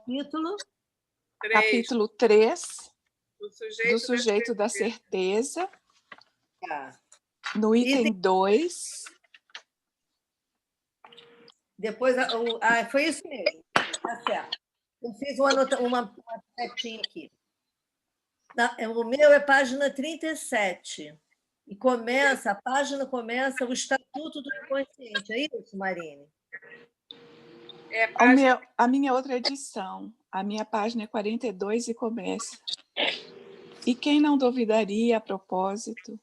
capítulo? Capítulo 3, do sujeito da certeza. Tá. No item 2. Depois, foi isso mesmo. Tá certo. Eu fiz uma setinha aqui. O meu é página 37. E a página começa o Estatuto do Inconsciente. É isso, Marine? A minha outra edição. A minha página é 42 e começa. E quem não duvidaria a propósito?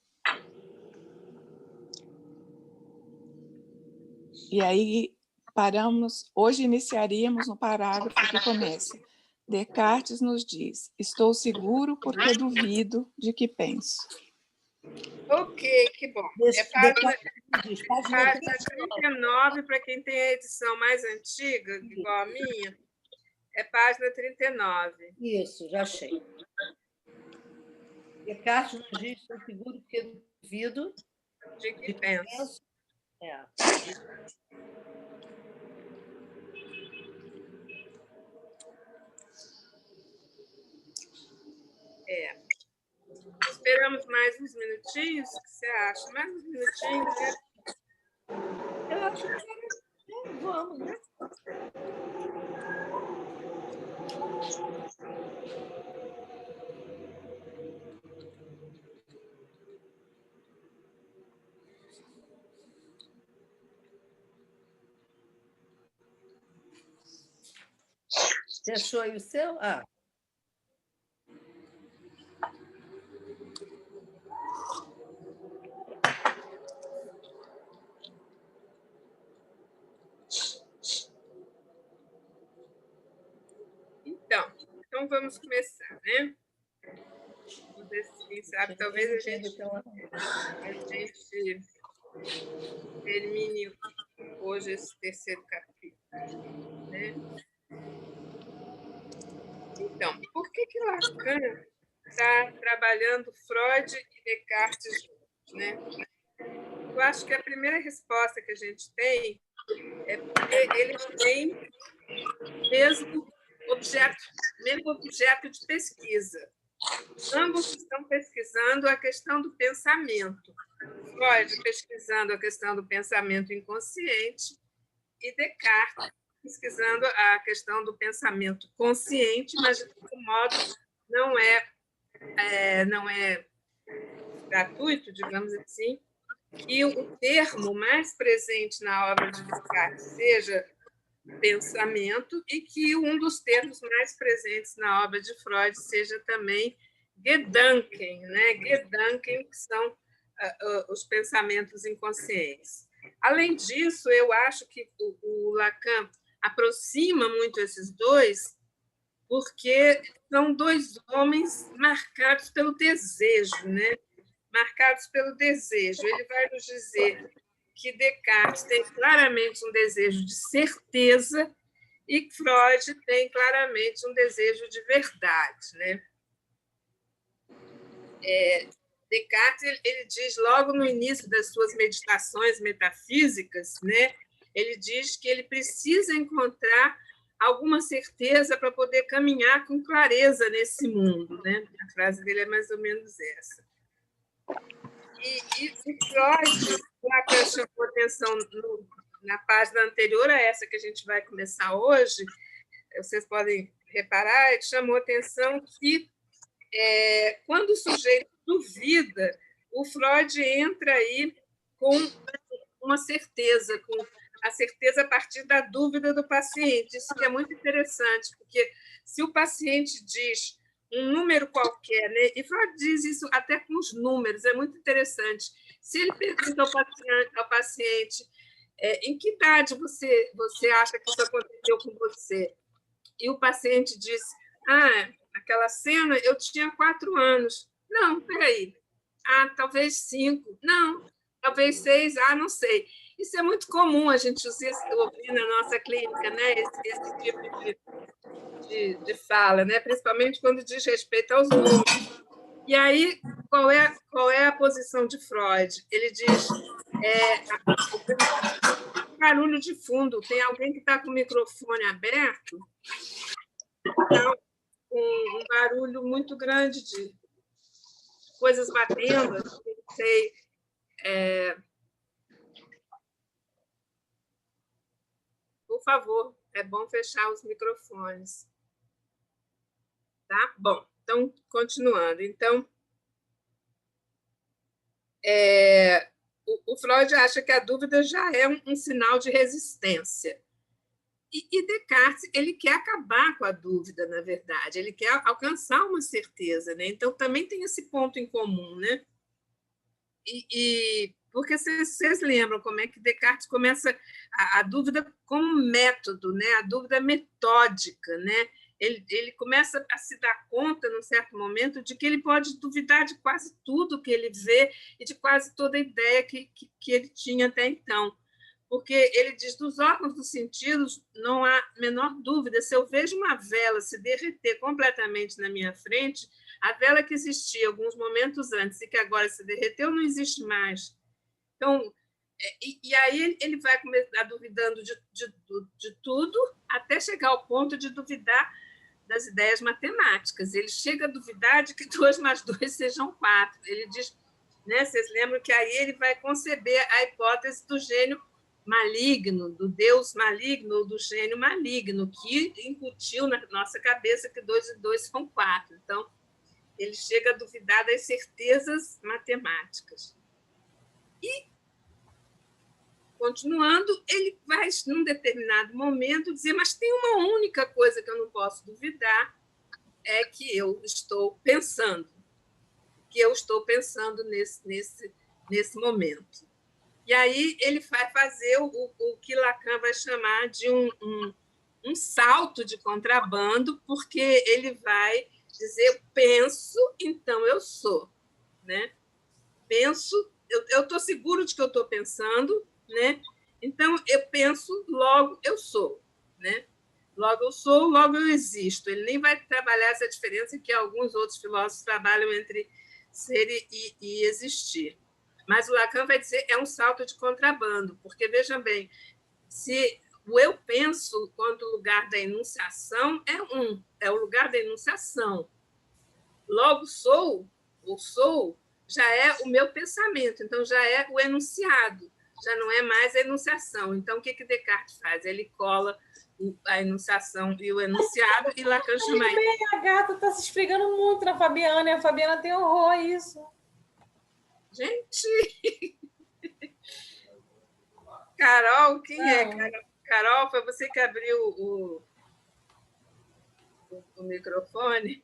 E aí hoje iniciaríamos no parágrafo que começa. Descartes nos diz: estou seguro porque duvido de que penso. Ok, que bom. Página 39, para quem tem a edição mais antiga, igual a minha, é página 39. Isso, já achei. Descartes nos diz: estou seguro porque duvido de que penso. Esperamos mais uns minutinhos? O que você acha? Mais uns minutinhos, né? Eu acho que vamos, né? Você achou aí o seu? Então vamos começar, né? Quem sabe, talvez a gente termine hoje esse terceiro capítulo, né? Então, por que Lacan está trabalhando Freud e Descartes juntos, né? Eu acho que a primeira resposta que a gente tem é porque eles têm mesmo objeto de pesquisa. Ambos estão pesquisando a questão do pensamento. Freud pesquisando a questão do pensamento inconsciente e Descartes pesquisando a questão do pensamento consciente, mas, de todo modo, não é gratuito, digamos assim, que o termo mais presente na obra de Descartes seja pensamento e que um dos termos mais presentes na obra de Freud seja também Gedanken, né? Gedanken, que são os pensamentos inconscientes. Além disso, eu acho que o Lacan aproxima muito esses dois porque são dois homens marcados pelo desejo, né? Marcados pelo desejo. Ele vai nos dizer que Descartes tem claramente um desejo de certeza e Freud tem claramente um desejo de verdade, né? Descartes ele diz logo no início das suas meditações metafísicas, né? Ele diz que ele precisa encontrar alguma certeza para poder caminhar com clareza nesse mundo, né? A frase dele é mais ou menos essa. E Freud, Lacan chamou atenção na página anterior a essa que a gente vai começar hoje, vocês podem reparar, ele chamou atenção que quando o sujeito duvida, o Freud entra aí com uma certeza, com a certeza a partir da dúvida do paciente. Isso que é muito interessante, porque se o paciente diz um número qualquer, né? E Freud diz isso até com os números, é muito interessante. Se ele pergunta ao paciente em que idade você acha que isso aconteceu com você? E o paciente diz, aquela cena eu tinha 4 anos. Não, peraí. Talvez 5. Não, talvez 6. Não sei. Isso é muito comum a gente ouvir na nossa clínica, né? Esse tipo de fala, né? Principalmente quando diz respeito aos números. E aí, qual é a posição de Freud? Ele diz barulho de fundo. Tem alguém que está com o microfone aberto? Então, um barulho muito grande de coisas batendo, não sei. Por favor, é bom fechar os microfones. Tá? Bom, então, continuando. Então, o Freud acha que a dúvida já é um sinal de resistência. E Descartes, ele quer acabar com a dúvida, na verdade, ele quer alcançar uma certeza, né? Então, também tem esse ponto em comum, né? Porque vocês lembram como é que Descartes começa a dúvida como método, né? A dúvida metódica, né? Ele começa a se dar conta, num certo momento, de que ele pode duvidar de quase tudo que ele vê e de quase toda a ideia que ele tinha até então. Porque ele diz, dos órgãos dos sentidos, não há menor dúvida, se eu vejo uma vela se derreter completamente na minha frente, a vela que existia alguns momentos antes e que agora se derreteu não existe mais. Então, e aí ele vai começar duvidando de tudo, até chegar ao ponto de duvidar das ideias matemáticas. Ele chega a duvidar de que 2 mais 2 sejam 4. Ele diz, né, vocês lembram que aí ele vai conceber a hipótese do gênio maligno, do Deus maligno, ou do gênio maligno, que incutiu na nossa cabeça que 2 e 2 são 4. Então, ele chega a duvidar das certezas matemáticas. E, continuando, ele vai, num determinado momento, dizer, mas tem uma única coisa que eu não posso duvidar, é que eu estou pensando, nesse momento. E aí ele vai fazer o que Lacan vai chamar de um salto de contrabando, porque ele vai dizer, penso, então eu sou. Né? Penso, eu estou seguro de que eu estou pensando, né? Então eu penso, logo eu sou. Né? Logo eu sou, logo eu existo. Ele nem vai trabalhar essa diferença que alguns outros filósofos trabalham entre ser e existir. Mas o Lacan vai dizer é um salto de contrabando, porque, vejam bem, se o eu penso quanto lugar da enunciação é o lugar da enunciação. Logo sou, ou sou, já é o meu pensamento, então já é o enunciado, já não é mais a enunciação. Então, o que Descartes faz? Ele cola a enunciação e o enunciado, e Lacan chama isso. A gata está se esfregando muito na Fabiana, e a Fabiana tem horror a isso. Gente! Carol, quem é? Carol, foi você que abriu o microfone?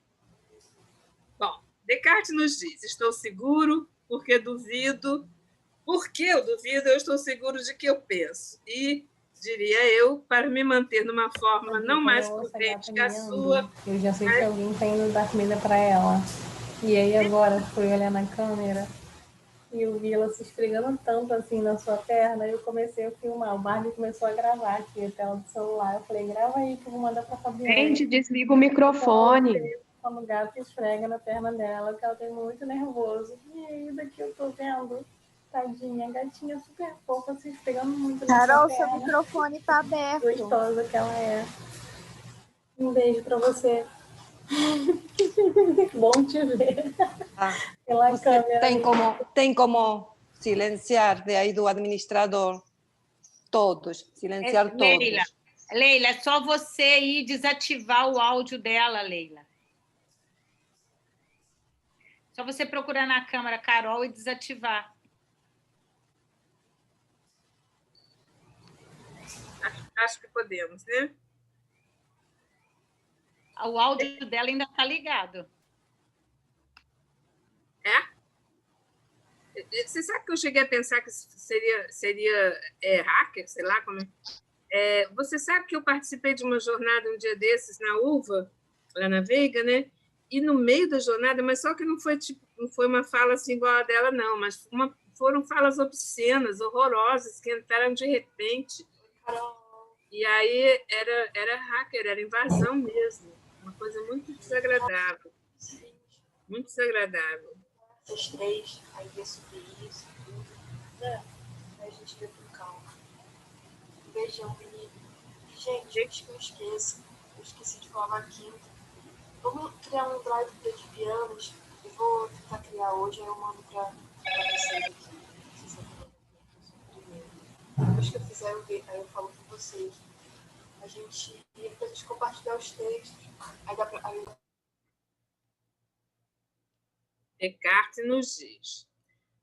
Bom, Descartes nos diz, estou seguro porque duvido. Por que eu duvido? Eu estou seguro de que eu penso. E, diria eu, para me manter numa forma não mais prudente que a sua... Eu já sei que alguém está indo dar comida para ela. E aí agora fui olhar na câmera e eu vi ela se esfregando tanto assim na sua perna, eu comecei a filmar. O Barbie começou a gravar aqui a tela do celular. Eu falei, grava aí que eu vou mandar para a Fabiana. Gente, desliga o microfone. Quando o gato esfrega na perna dela, que ela tem muito nervoso. E aí daqui eu tô vendo, tadinha, gatinha super fofa, se esfregando muito na Carol, sua seu perna. microfone tá aberto. Gostosa que ela é. Um beijo para você. Bom te ver. Pela câmera. Tem como silenciar de aí do administrador todos, silenciar todos. Leila, é só você ir desativar o áudio dela, Leila. Só você procurar na câmera Carol e desativar. Acho que podemos, né? O áudio dela ainda está ligado. Você sabe que eu cheguei a pensar que seria hacker, sei lá como é. Você sabe que eu participei de uma jornada um dia desses na UVA, lá na Veiga, né? E no meio da jornada, mas só que não foi uma fala assim igual a dela, não, mas foram falas obscenas, horrorosas, que entraram de repente. E aí era hacker, era invasão mesmo. Uma coisa muito desagradável. Muito desagradável. Os 3, aí ver sobre isso, tudo, né? Aí a gente vê com calma. Beijão, menino. Gente, antes que eu esqueça, eu esqueci de falar na quinta. Vamos criar um drive de pianos. Eu vou tentar criar hoje, aí eu mando para vocês aqui. Depois que eu fizer, aí eu falo com vocês. A gente compartilhar os textos. Aí dá pra, aí... Descartes nos diz: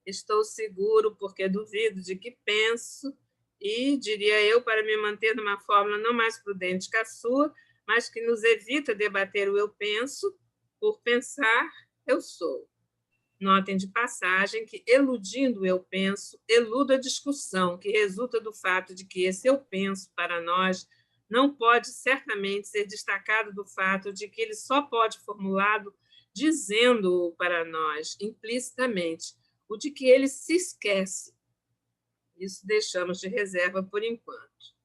estou seguro porque duvido de que penso, e, diria eu, para me manter numa fórmula não mais prudente que a sua, mas que nos evita debater o eu penso, por pensar, eu sou. Notem de passagem que, eludindo o eu penso, eludo a discussão que resulta do fato de que esse eu penso, para nós, não pode certamente ser destacado do fato de que ele só pode formulado dizendo-o para nós, implicitamente, o de que ele se esquece. Isso deixamos de reserva por enquanto.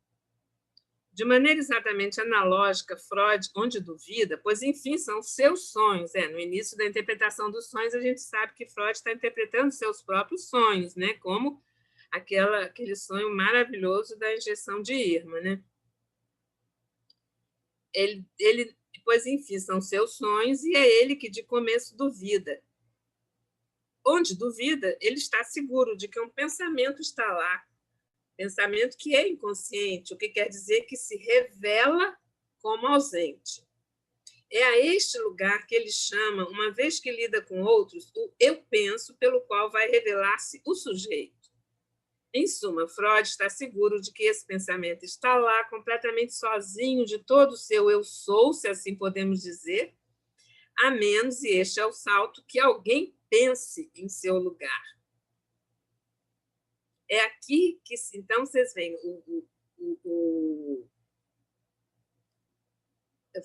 De maneira exatamente analógica, Freud, onde duvida, pois, enfim, são seus sonhos. No início da interpretação dos sonhos, a gente sabe que Freud está interpretando seus próprios sonhos, né? Como aquele sonho maravilhoso da injeção de Irma. Né? Pois, enfim, são seus sonhos e é ele que, de começo, duvida. Onde duvida, ele está seguro de que um pensamento está lá, pensamento que é inconsciente, o que quer dizer que se revela como ausente. É a este lugar que ele chama, uma vez que lida com outros, o eu penso, pelo qual vai revelar-se o sujeito. Em suma, Freud está seguro de que esse pensamento está lá, completamente sozinho de todo o seu eu sou, se assim podemos dizer, a menos, e este é o salto, que alguém pense em seu lugar. É aqui que, então, vocês veem, o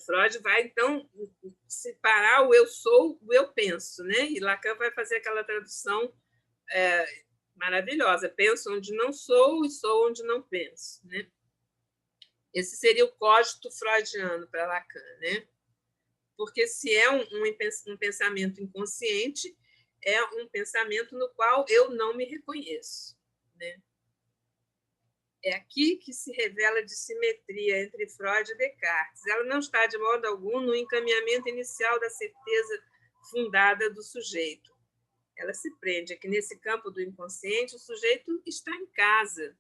Freud vai, então, separar o eu sou, o eu penso, né? E Lacan vai fazer aquela tradução maravilhosa, penso onde não sou e sou onde não penso, né? Esse seria o cogito freudiano para Lacan, né? Porque se é um pensamento inconsciente, é um pensamento no qual eu não me reconheço, né? É aqui que se revela a dissimetria entre Freud e Descartes. Ela não está, de modo algum, no encaminhamento inicial da certeza fundada do sujeito. Ela se prende aqui nesse campo do inconsciente, o sujeito está em casa.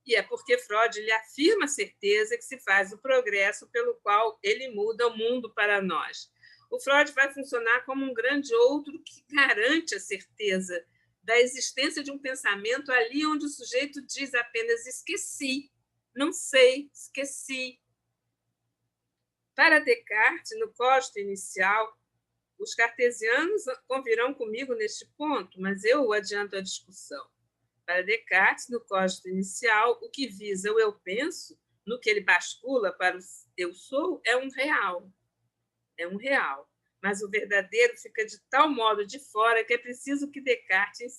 E é porque Freud lhe afirma a certeza que se faz o progresso pelo qual ele muda o mundo para nós. O Freud vai funcionar como um grande outro que garante a certeza da existência de um pensamento ali onde o sujeito diz apenas esqueci, não sei, esqueci. Para Descartes, no cogito inicial, os cartesianos convirão comigo neste ponto, mas eu adianto a discussão. Para Descartes, no cogito inicial, o que visa o eu penso, no que ele bascula para o eu sou, é um real. É um real. Mas o verdadeiro fica de tal modo de fora que é preciso que Descartes, em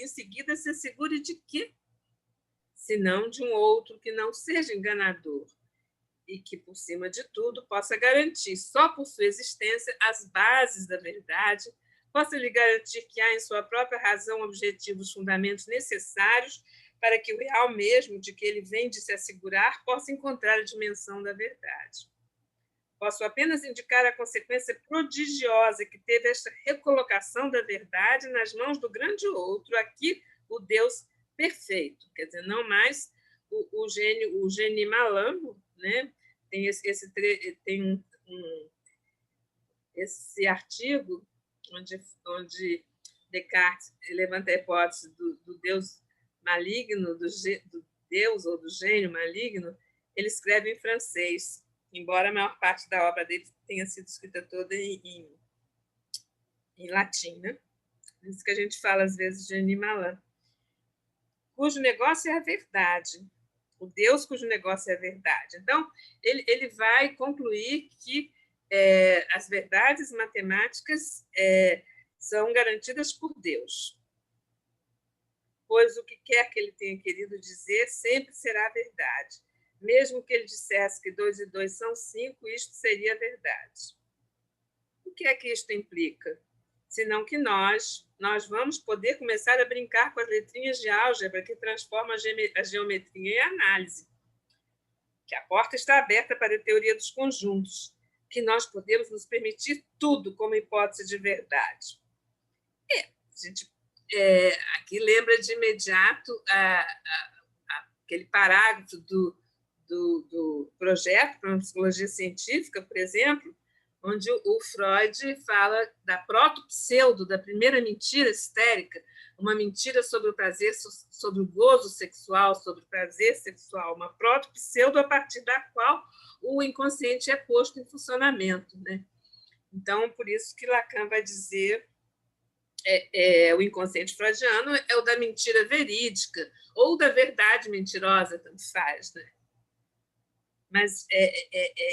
seguida, se assegure de quê? Senão de um outro que não seja enganador e que, por cima de tudo, possa garantir, só por sua existência, as bases da verdade, possa lhe garantir que há em sua própria razão objetivos fundamentos necessários para que o real mesmo de que ele vem de se assegurar possa encontrar a dimensão da verdade. Posso apenas indicar a consequência prodigiosa que teve esta recolocação da verdade nas mãos do grande outro, aqui o Deus perfeito, quer dizer, não mais o gênio malambo, né? Tem esse artigo onde Descartes levanta a hipótese do Deus maligno, do Deus ou do gênio maligno. Ele escreve em francês, embora a maior parte da obra dele tenha sido escrita toda em latim, né? Por isso que a gente fala, às vezes, de Animalã, cujo negócio é a verdade, o Deus cujo negócio é a verdade. Então, ele vai concluir que as verdades matemáticas são garantidas por Deus, pois o que quer que ele tenha querido dizer sempre será verdade. Mesmo que ele dissesse que 2 e 2 são 5, isto seria verdade. O que é que isto implica? Senão que nós vamos poder começar a brincar com as letrinhas de álgebra que transformam a geometria em análise. que a porta está aberta para a teoria dos conjuntos, que nós podemos nos permitir tudo como hipótese de verdade. A gente aqui lembra de imediato aquele parágrafo do projeto para uma psicologia científica, por exemplo, onde o Freud fala da protopseudo, da primeira mentira histérica, uma mentira sobre o prazer, sobre o gozo sexual, sobre o prazer sexual, uma protopseudo a partir da qual o inconsciente é posto em funcionamento, né? Então, por isso que Lacan vai dizer o inconsciente freudiano é o da mentira verídica ou da verdade mentirosa, tanto faz, né? Mas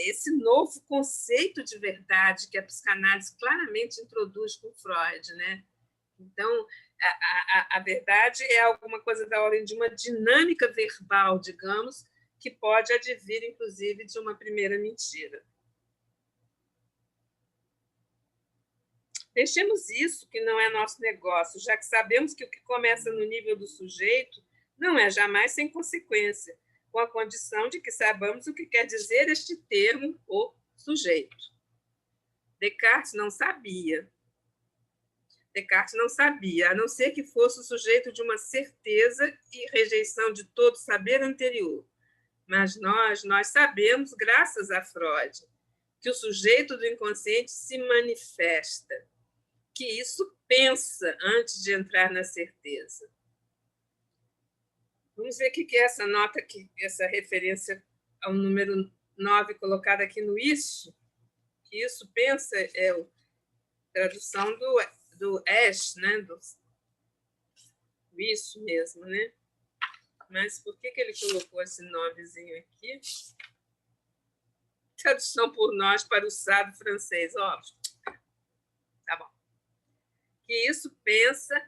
esse novo conceito de verdade que a psicanálise claramente introduz com Freud, né? Então, a verdade é alguma coisa da ordem de uma dinâmica verbal, digamos, que pode advir, inclusive, de uma primeira mentira. Deixemos isso, que não é nosso negócio, já que sabemos que o que começa no nível do sujeito não é jamais sem consequência, com a condição de que saibamos o que quer dizer este termo, o sujeito. Descartes não sabia. Descartes não sabia, a não ser que fosse o sujeito de uma certeza e rejeição de todo saber anterior. Mas nós sabemos, graças a Freud, que o sujeito do inconsciente se manifesta, que isso pensa antes de entrar na certeza. Vamos ver o que é essa nota aqui, essa referência ao número 9 colocada aqui no isso. Que isso pensa é a tradução do Ash, né? Do isso mesmo, né? Mas por que ele colocou esse 9zinho aqui? Tradução por nós para o sábio francês, óbvio. Tá bom. Que isso pensa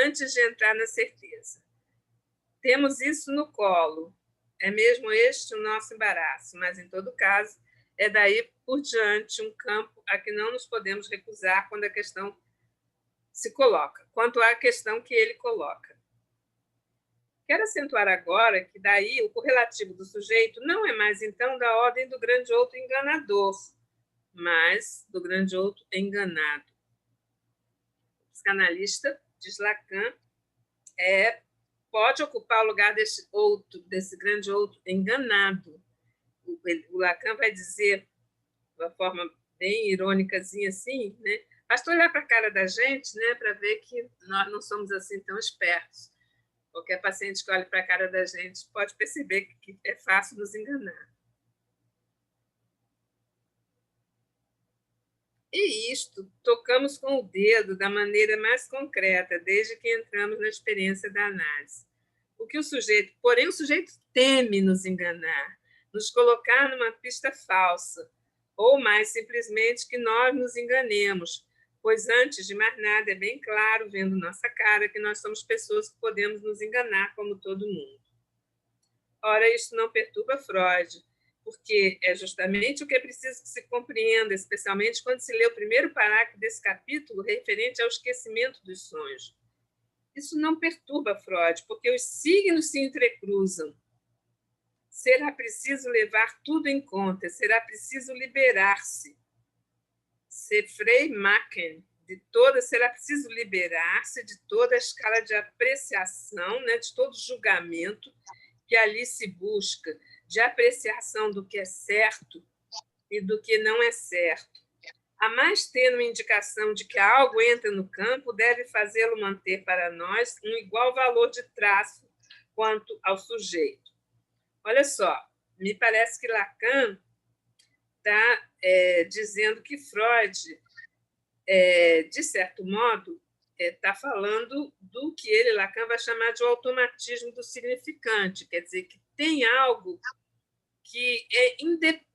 antes de entrar na certeza. Temos isso no colo. É mesmo este o nosso embaraço, mas, em todo caso, é daí por diante um campo a que não nos podemos recusar quando a questão se coloca, quanto à questão que ele coloca. Quero acentuar agora que daí o correlativo do sujeito não é mais, então, da ordem do grande outro enganador, mas do grande outro enganado. O psicanalista, diz Lacan, pode ocupar o lugar desse grande outro enganado. O Lacan vai dizer, de uma forma bem irônicazinha assim, né? Basta olhar para a cara da gente, né, para ver que nós não somos assim tão espertos. Qualquer paciente que olhe para a cara da gente pode perceber que é fácil nos enganar. E isto tocamos com o dedo da maneira mais concreta, desde que entramos na experiência da análise. Porém, o sujeito teme nos enganar, nos colocar numa pista falsa, ou mais simplesmente que nós nos enganemos, pois, antes de mais nada, é bem claro, vendo nossa cara, que nós somos pessoas que podemos nos enganar como todo mundo. Ora, isso não perturba Freud, porque é justamente o que é preciso que se compreenda, especialmente quando se lê o primeiro parágrafo desse capítulo referente ao esquecimento dos sonhos. Isso não perturba Freud, porque os signos se entrecruzam. Será preciso levar tudo em conta, será preciso liberar-se. Se Frei Machen, será preciso liberar-se de toda a escala de apreciação, né, de todo julgamento que ali se busca, de apreciação do que é certo e do que não é certo. A mais tênue indicação de que algo entra no campo deve fazê-lo manter para nós um igual valor de traço quanto ao sujeito. Olha só, me parece que Lacan está dizendo que Freud, de certo modo, está falando do que ele, Lacan, vai chamar de o automatismo do significante, quer dizer, que tem algo que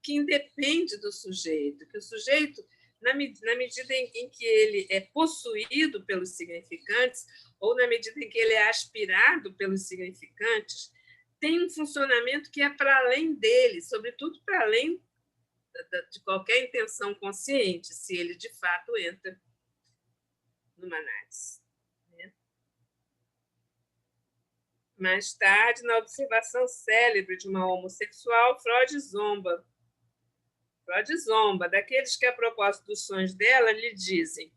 independe do sujeito, que o sujeito, na medida em que ele é possuído pelos significantes, ou na medida em que ele é aspirado pelos significantes, tem um funcionamento que é para além dele, sobretudo para além de qualquer intenção consciente, se ele, de fato, entra numa análise. Mais tarde, na observação célebre de uma homossexual, Freud zomba daqueles que, a propósito dos sonhos dela, lhe dizem: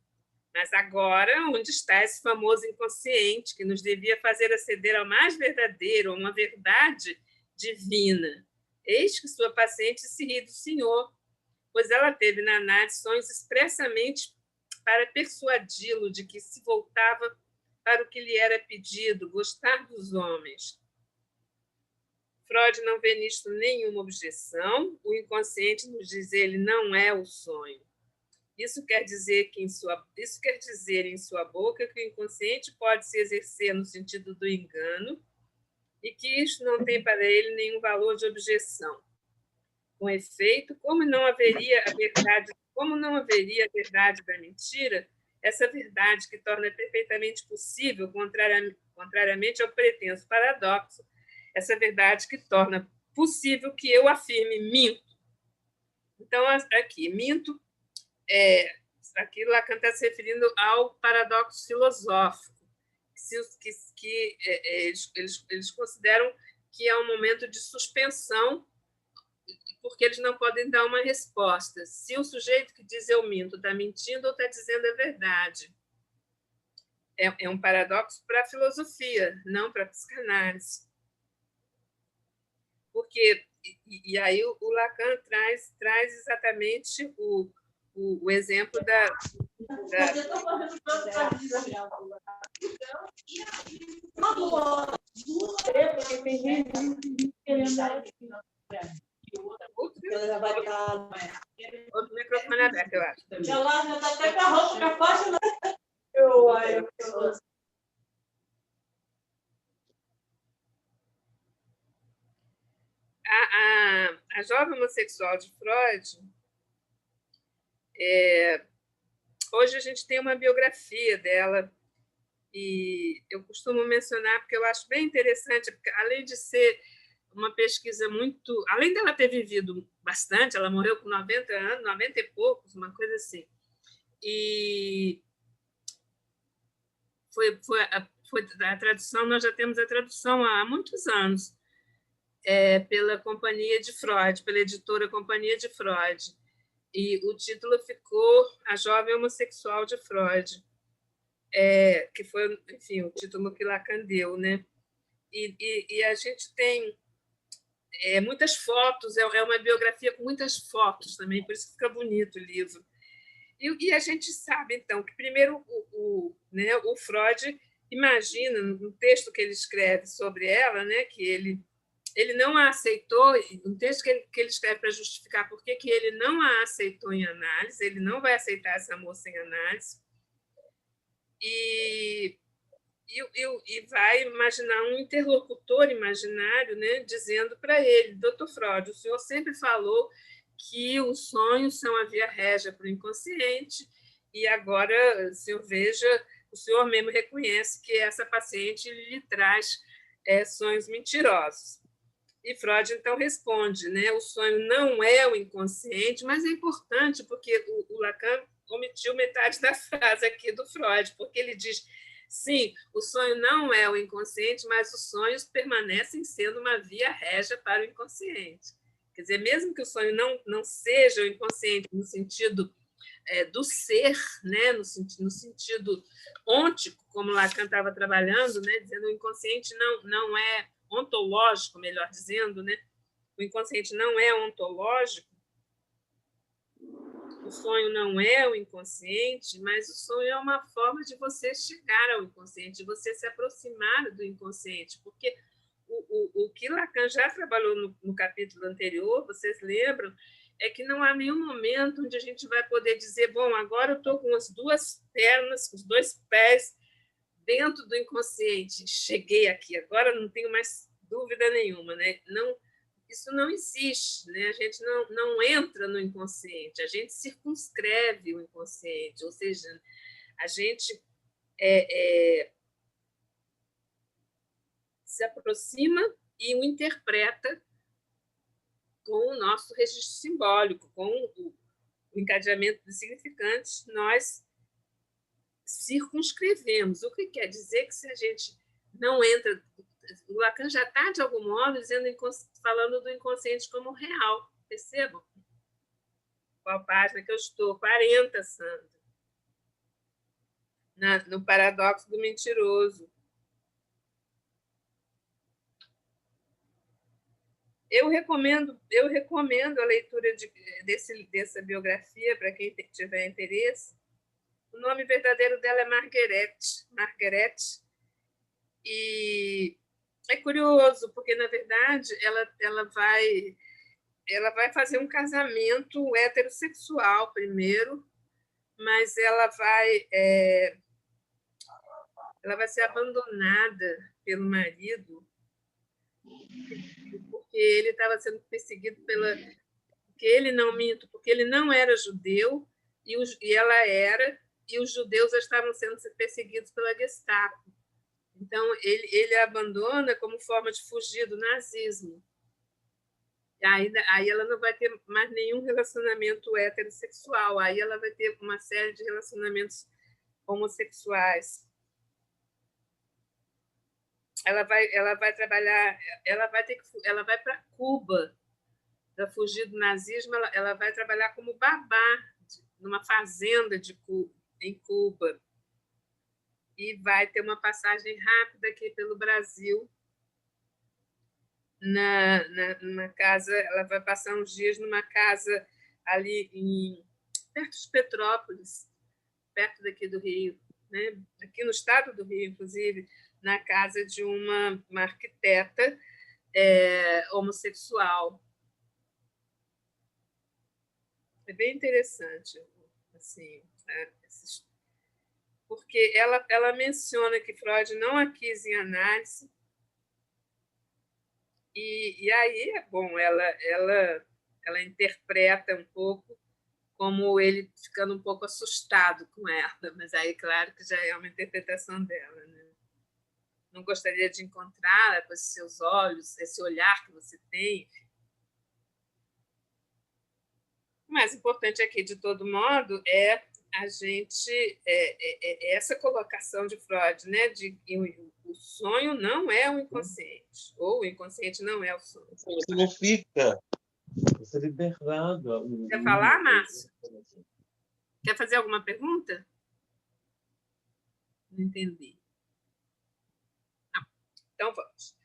mas agora, onde está esse famoso inconsciente que nos devia fazer aceder ao mais verdadeiro, a uma verdade divina? Eis que sua paciente se ri do senhor, pois ela teve na análise sonhos expressamente para persuadi-lo de que se voltava para o que lhe era pedido, gostar dos homens. Freud não vê nisto nenhuma objeção. O inconsciente, nos diz ele, não é o sonho. Isso quer dizer em sua boca que o inconsciente pode se exercer no sentido do engano e que isto não tem para ele nenhum valor de objeção. Com efeito, como não haveria a verdade da mentira, essa verdade que torna perfeitamente possível, contrariamente ao pretenso paradoxo, essa verdade que torna possível que eu afirme minto. Então, aqui, minto, aqui Lacan está se referindo ao paradoxo filosófico, que eles consideram que é um momento de suspensão, porque eles não podem dar uma resposta. Se o sujeito que diz eu minto está mentindo ou está dizendo a verdade. É um paradoxo para a filosofia, não para a psicanálise. Porque, e aí o Lacan traz exatamente o exemplo da outro microfone aberto, eu acho. Já está até com a roupa, com a faixa, né? A jovem homossexual de Freud, hoje a gente tem uma biografia dela, e eu costumo mencionar porque eu acho bem interessante, porque além de ser uma pesquisa muito... Além dela ter vivido bastante, ela morreu com 90 anos, 90 e poucos, uma coisa assim. E foi a tradução, nós já temos a tradução há muitos anos, pela Companhia de Freud, pela editora Companhia de Freud. E o título ficou A Jovem Homossexual de Freud, que foi, enfim, o título que Lacan deu, né? E a gente tem muitas fotos, é uma biografia com muitas fotos também, por isso que fica bonito o livro. E a gente sabe, então, que primeiro o Freud imagina, no texto que ele escreve sobre ela, né, que ele não a aceitou, um texto que ele escreve para justificar por que ele não a aceitou em análise, ele não vai aceitar essa moça em análise, e vai imaginar um interlocutor imaginário, né, dizendo para ele: Dr. Freud, o senhor sempre falou que os sonhos são a via régia para o inconsciente, e agora, o senhor mesmo reconhece que essa paciente lhe traz sonhos mentirosos. E Freud, então, responde, né, o sonho não é o inconsciente, mas é importante, porque o Lacan omitiu metade da frase aqui do Freud, porque ele diz: sim, o sonho não é o inconsciente, mas os sonhos permanecem sendo uma via régia para o inconsciente. Quer dizer, mesmo que o sonho não seja o inconsciente no sentido do ser, né, no sentido ôntico, como Lacan estava trabalhando, né, dizendo que o inconsciente não é ontológico, melhor dizendo, né? O inconsciente não é ontológico, o sonho não é o inconsciente, mas o sonho é uma forma de você chegar ao inconsciente, de você se aproximar do inconsciente, porque o que Lacan já trabalhou no capítulo anterior, vocês lembram, é que não há nenhum momento onde a gente vai poder dizer: bom, agora eu estou com as duas pernas, com os dois pés dentro do inconsciente, cheguei aqui, agora não tenho mais dúvida nenhuma, né? Não, isso não existe, né? A gente não entra no inconsciente, a gente circunscreve o inconsciente, ou seja, a gente se aproxima e o interpreta com o nosso registro simbólico, com o encadeamento dos significantes, nós circunscrevemos. O que quer dizer que, se a gente não entra, o Lacan já está, de algum modo, falando do inconsciente como real. Percebam? Qual página que eu estou? 40, Sandra. No paradoxo do mentiroso. Eu recomendo a leitura dessa biografia para quem tiver interesse. O nome verdadeiro dela é Marguerite. E é curioso, porque, na verdade, ela vai fazer um casamento heterossexual primeiro, mas ela vai ser abandonada pelo marido, porque ele estava sendo perseguido porque ele não era judeu e ela era, e os judeus estavam sendo perseguidos pela Gestapo. Então ele a abandona como forma de fugir do nazismo. E aí ela não vai ter mais nenhum relacionamento heterossexual, aí ela vai ter uma série de relacionamentos homossexuais. Ela vai trabalhar, ela vai para Cuba para fugir do nazismo. Ela vai trabalhar como babá numa fazenda em Cuba e vai ter uma passagem rápida aqui pelo Brasil numa casa. Ela vai passar uns dias numa casa ali perto de Petrópolis, perto daqui do Rio, né? Aqui no estado do Rio, inclusive, na casa de uma arquiteta homossexual. É bem interessante, assim, porque ela menciona que Freud não a quis em análise, e aí é bom, ela interpreta um pouco como ele ficando um pouco assustado com ela, mas aí, claro, que já é uma interpretação dela, né? Não gostaria de encontrá-la com esses seus olhos, esse olhar que você tem. O mais importante aqui, de todo modo, é a gente essa colocação de Freud, né, de que o sonho não é o inconsciente, ou o inconsciente não é o sonho. Você não fica liberado. Quer falar, Márcio? Quer fazer alguma pergunta? Não entendi. Então, vamos.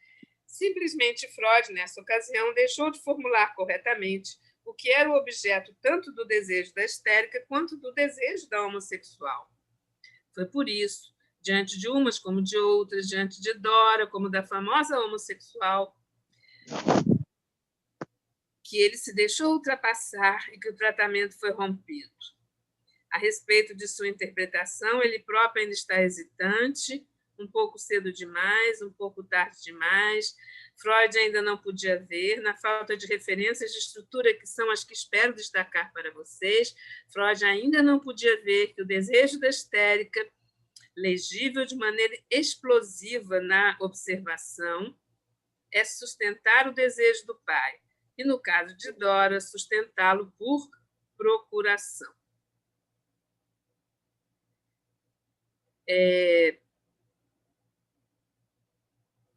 Simplesmente Freud, nessa ocasião, deixou de formular corretamente o que era o objeto tanto do desejo da histérica quanto do desejo da homossexual. Foi por isso, diante de umas como de outras, diante de Dora como da famosa homossexual, que ele se deixou ultrapassar e que o tratamento foi rompido. A respeito de sua interpretação, ele próprio ainda está hesitante, um pouco cedo demais, um pouco tarde demais. Freud ainda não podia ver, na falta de referências de estrutura que são as que espero destacar para vocês, Freud ainda não podia ver que o desejo da histérica, legível de maneira explosiva na observação, é sustentar o desejo do pai, e, no caso de Dora, sustentá-lo por procuração.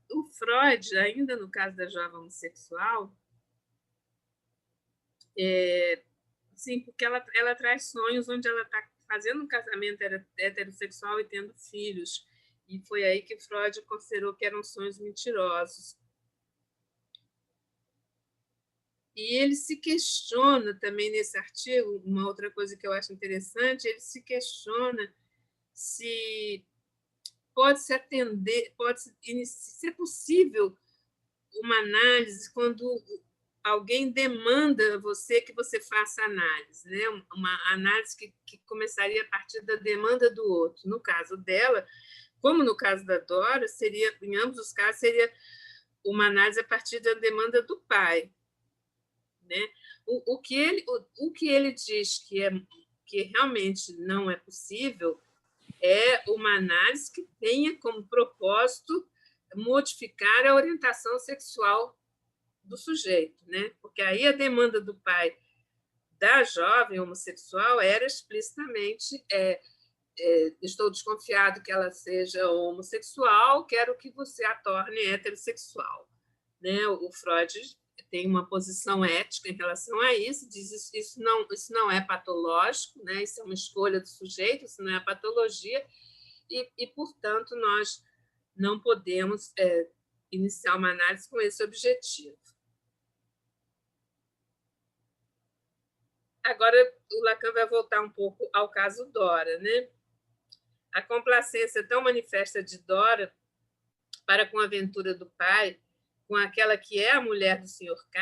O Freud, ainda no caso da jovem homossexual, sim, porque ela traz sonhos onde ela está fazendo um casamento heterossexual e tendo filhos, e foi aí que Freud considerou que eram sonhos mentirosos. E ele se questiona também nesse artigo, uma outra coisa que eu acho interessante, ele se questiona se pode-se atender, se é possível uma análise quando alguém demanda a você que você faça análise, né? Uma análise que começaria a partir da demanda do outro. No caso dela, como no caso da Dora, em ambos os casos, seria uma análise a partir da demanda do pai, né? O que ele diz que realmente não é possível é uma análise que tenha como propósito modificar a orientação sexual do sujeito, né? Porque aí a demanda do pai da jovem homossexual era explicitamente estou desconfiado que ela seja homossexual, quero que você a torne heterossexual. Né? O Freud tem uma posição ética em relação a isso, diz isso não é patológico, né? Isso é uma escolha do sujeito, isso não é patologia, e portanto, nós não podemos iniciar uma análise com esse objetivo. Agora, o Lacan vai voltar um pouco ao caso Dora, né? A complacência tão manifesta de Dora para com a aventura do pai, com aquela que é a mulher do Sr. K,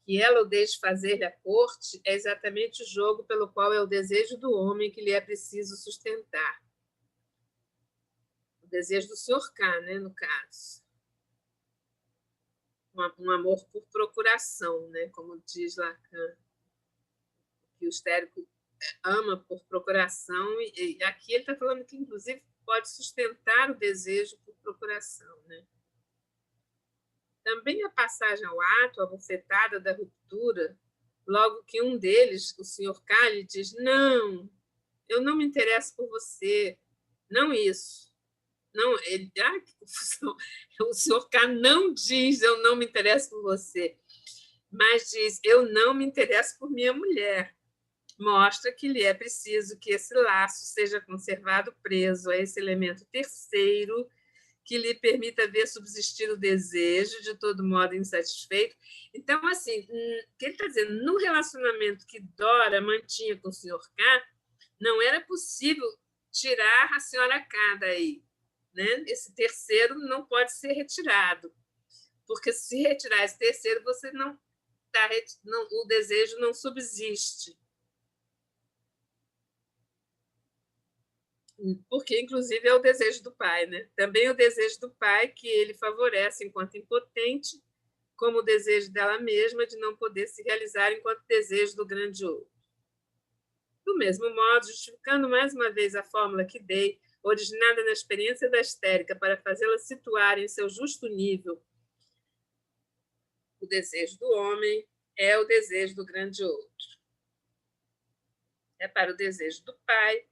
que ela o deixe fazer-lhe a corte, é exatamente o jogo pelo qual é o desejo do homem que lhe é preciso sustentar. O desejo do Sr. K, né, no caso. Um amor por procuração, né, como diz Lacan, que o histérico ama por procuração, e aqui ele está falando que, inclusive, pode sustentar o desejo por procuração. Né? Também a passagem ao ato, a bofetada da ruptura, logo que um deles, o Sr. K, lhe diz: não, eu não me interesso por você, não isso. Não, ele, que confusão. O Sr. K não diz: eu não me interesso por você, mas diz: eu não me interesso por minha mulher. Mostra que lhe é preciso que esse laço seja conservado preso a esse elemento terceiro que lhe permita ver subsistir o desejo, de todo modo insatisfeito. Então, assim, o que ele está dizendo, no relacionamento que Dora mantinha com o Sr. K, não era possível tirar a senhora K daí. Né? Esse terceiro não pode ser retirado, porque se retirar esse terceiro, você o desejo não subsiste. Porque, inclusive, é o desejo do pai. Né? Também o desejo do pai que ele favorece enquanto impotente, como o desejo dela mesma de não poder se realizar enquanto desejo do grande outro. Do mesmo modo, justificando mais uma vez a fórmula que dei, originada na experiência da histérica, para fazê-la situar em seu justo nível, o desejo do homem é o desejo do grande outro. É para o desejo do pai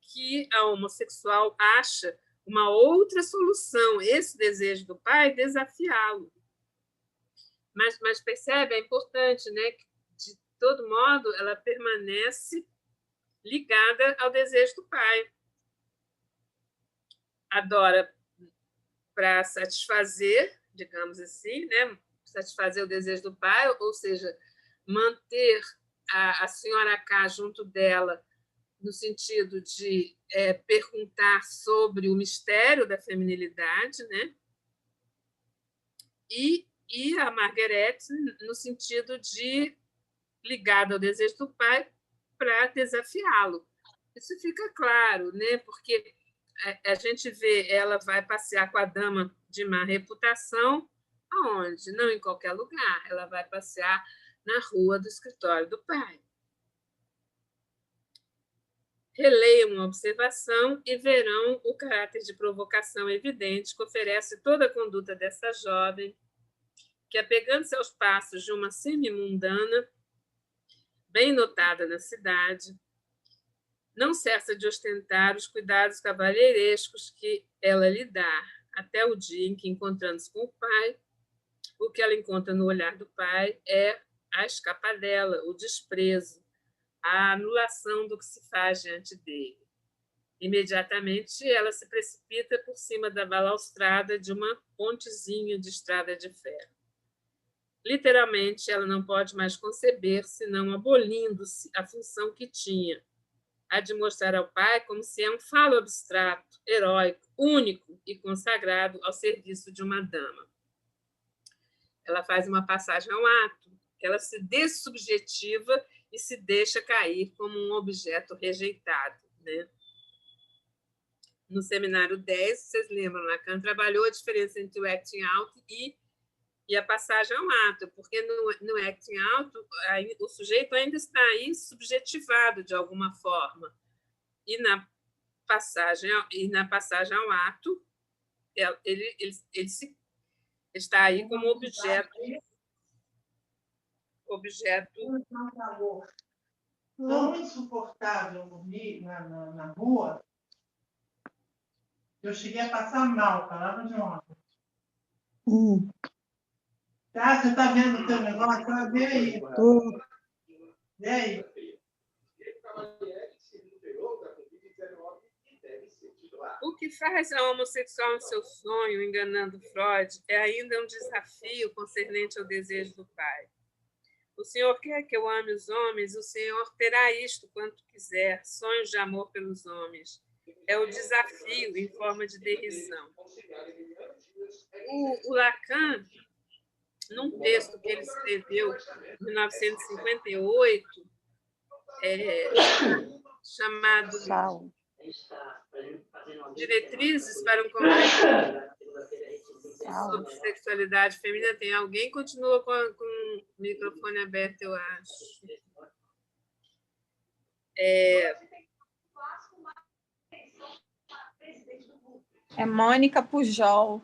que a homossexual acha uma outra solução, esse desejo do pai, desafiá-lo. Mas percebe, é importante, né, que, de todo modo, ela permanece ligada ao desejo do pai. A Dora, para satisfazer, digamos assim, né, satisfazer o desejo do pai, ou seja, manter a senhora K junto dela, no sentido de perguntar sobre o mistério da feminilidade, né? E a Marguerite, no sentido de ligada ao desejo do pai para desafiá-lo. Isso fica claro, né? Porque a gente vê, ela vai passear com a dama de má reputação, aonde? Não em qualquer lugar, ela vai passear na rua do escritório do pai. Releiam uma observação e verão o caráter de provocação evidente que oferece toda a conduta dessa jovem, que, apegando-se aos passos de uma semi-mundana, bem notada na cidade, não cessa de ostentar os cuidados cavalheirescos que ela lhe dá, até o dia em que, encontrando-se com o pai, o que ela encontra no olhar do pai é a escapadela, o desprezo, a anulação do que se faz diante dele. Imediatamente, ela se precipita por cima da balaustrada de uma pontezinha de estrada de ferro. Literalmente, ela não pode mais conceber, senão abolindo-se a função que tinha, a de mostrar ao pai como se é um falo abstrato, heróico, único e consagrado ao serviço de uma dama. Ela faz uma passagem ao ato, ela se dessubjetiva e se deixa cair como um objeto rejeitado. Né? No seminário 10, vocês lembram, Lacan trabalhou a diferença entre o acting out e a passagem ao ato, porque no acting out o sujeito ainda está aí subjetivado de alguma forma, e na passagem ao ato ele está aí como objeto tão insuportável na rua, que eu cheguei a passar mal, palavra de honra. Tá, você está vendo o teu negócio? Ah, vê aí. Vê aí. O que faz a homossexual em seu sonho, enganando Freud, é ainda um desafio concernente ao desejo do pai. O Senhor quer que eu ame os homens, o Senhor terá isto quanto quiser, sonhos de amor pelos homens. É o desafio em forma de derrisão. O Lacan, num texto que ele escreveu em 1958, chamado Diretrizes para um Congresso sobre Sexualidade Feminina. Tem alguém que continua com o microfone aberto, eu acho. É Mônica Pujol.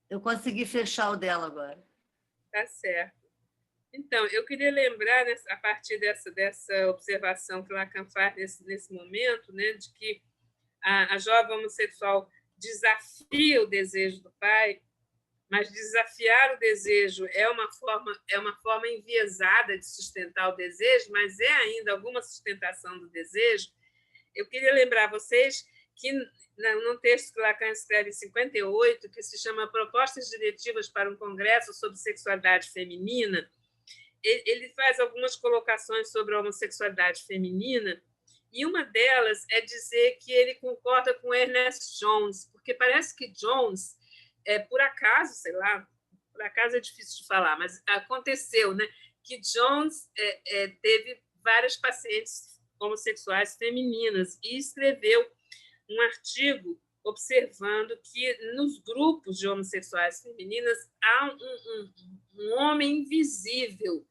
Eu consegui fechar o dela agora. Tá certo. Então, eu queria lembrar, a partir dessa observação que Lacan faz nesse momento, né, de que a jovem homossexual desafia o desejo do pai, mas desafiar o desejo é uma forma enviesada de sustentar o desejo, mas é ainda alguma sustentação do desejo. Eu queria lembrar a vocês que, num texto que Lacan escreve em 58, que se chama Propostas Diretivas para um Congresso sobre Sexualidade Feminina, ele faz algumas colocações sobre a homossexualidade feminina, e uma delas é dizer que ele concorda com Ernest Jones, porque parece que Jones, por acaso, sei lá, por acaso é difícil de falar, mas aconteceu, né, que Jones teve várias pacientes homossexuais femininas e escreveu um artigo observando que nos grupos de homossexuais femininas há um homem invisível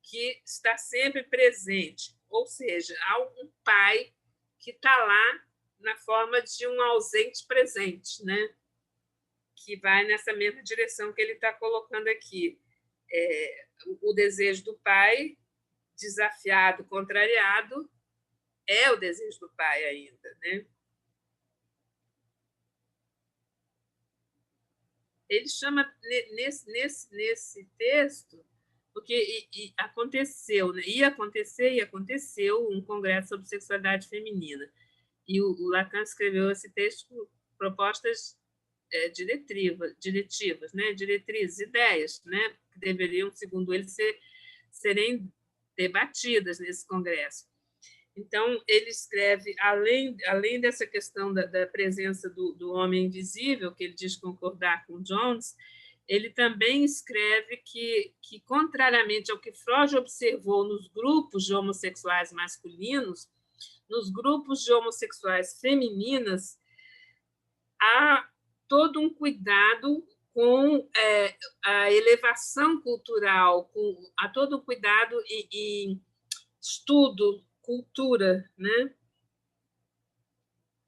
que está sempre presente, ou seja, há um pai que está lá na forma de um ausente presente, né? Que vai nessa mesma direção que ele está colocando aqui. O desejo do pai, desafiado, contrariado, é o desejo do pai ainda, né? Ele chama, nesse texto, porque aconteceu, né? Ia acontecer e aconteceu um congresso sobre sexualidade feminina. E o Lacan escreveu esse texto, propostas diretivas, né? Diretrizes, ideias, né? Que deveriam, segundo ele, serem debatidas nesse congresso. Então, ele escreve, além dessa questão da presença do homem invisível, que ele diz concordar com Jones, ele também escreve que, contrariamente ao que Freud observou nos grupos de homossexuais masculinos, nos grupos de homossexuais femininas, há todo um cuidado com a elevação cultural, há todo um cuidado e estudo, cultura, né,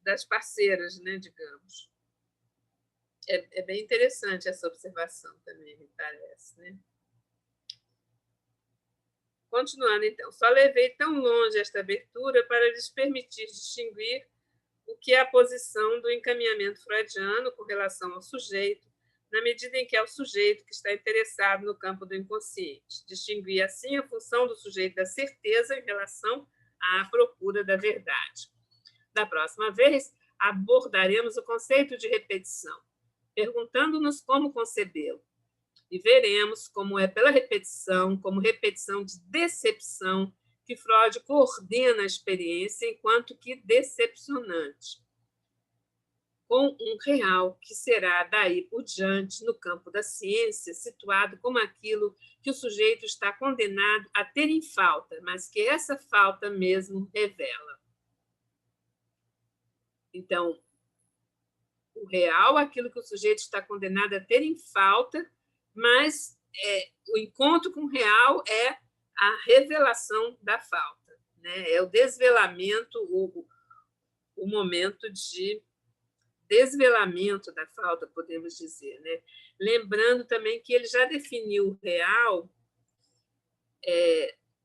das parceiras, né, digamos. É bem interessante essa observação também, me parece, né? Continuando, então, só levei tão longe esta abertura para lhes permitir distinguir o que é a posição do encaminhamento freudiano com relação ao sujeito, na medida em que é o sujeito que está interessado no campo do inconsciente. Distinguir, assim, a função do sujeito da certeza em relação à procura da verdade. Da próxima vez, abordaremos o conceito de repetição, perguntando-nos como concebê-lo. E veremos como é pela repetição, como repetição de decepção, que Freud coordena a experiência enquanto que decepcionante, com um real que será, daí por diante, no campo da ciência, situado como aquilo que o sujeito está condenado a ter em falta, mas que essa falta mesmo revela. Então, o real, aquilo que o sujeito está condenado a ter em falta, mas o encontro com o real é a revelação da falta, né? É o desvelamento, o momento de desvelamento da falta, podemos dizer, né? Lembrando também que ele já definiu o real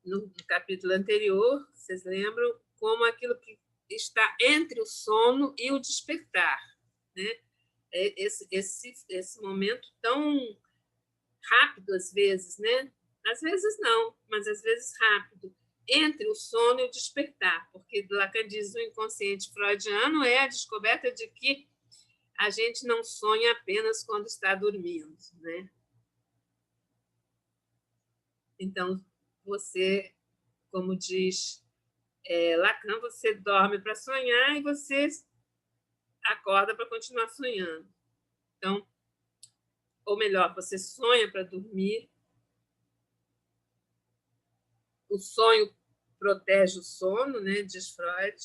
no capítulo anterior, vocês lembram, como aquilo que está entre o sono e o despertar, né? Esse momento tão rápido, às vezes, né? Às vezes não, mas às vezes rápido, entre o sono e o despertar, porque Lacan diz o inconsciente freudiano é a descoberta de que a gente não sonha apenas quando está dormindo, né? Então, você, como diz Lacan, você dorme para sonhar e você acorda para continuar sonhando. Então, ou melhor, você sonha para dormir. O sonho protege o sono, né, diz Freud,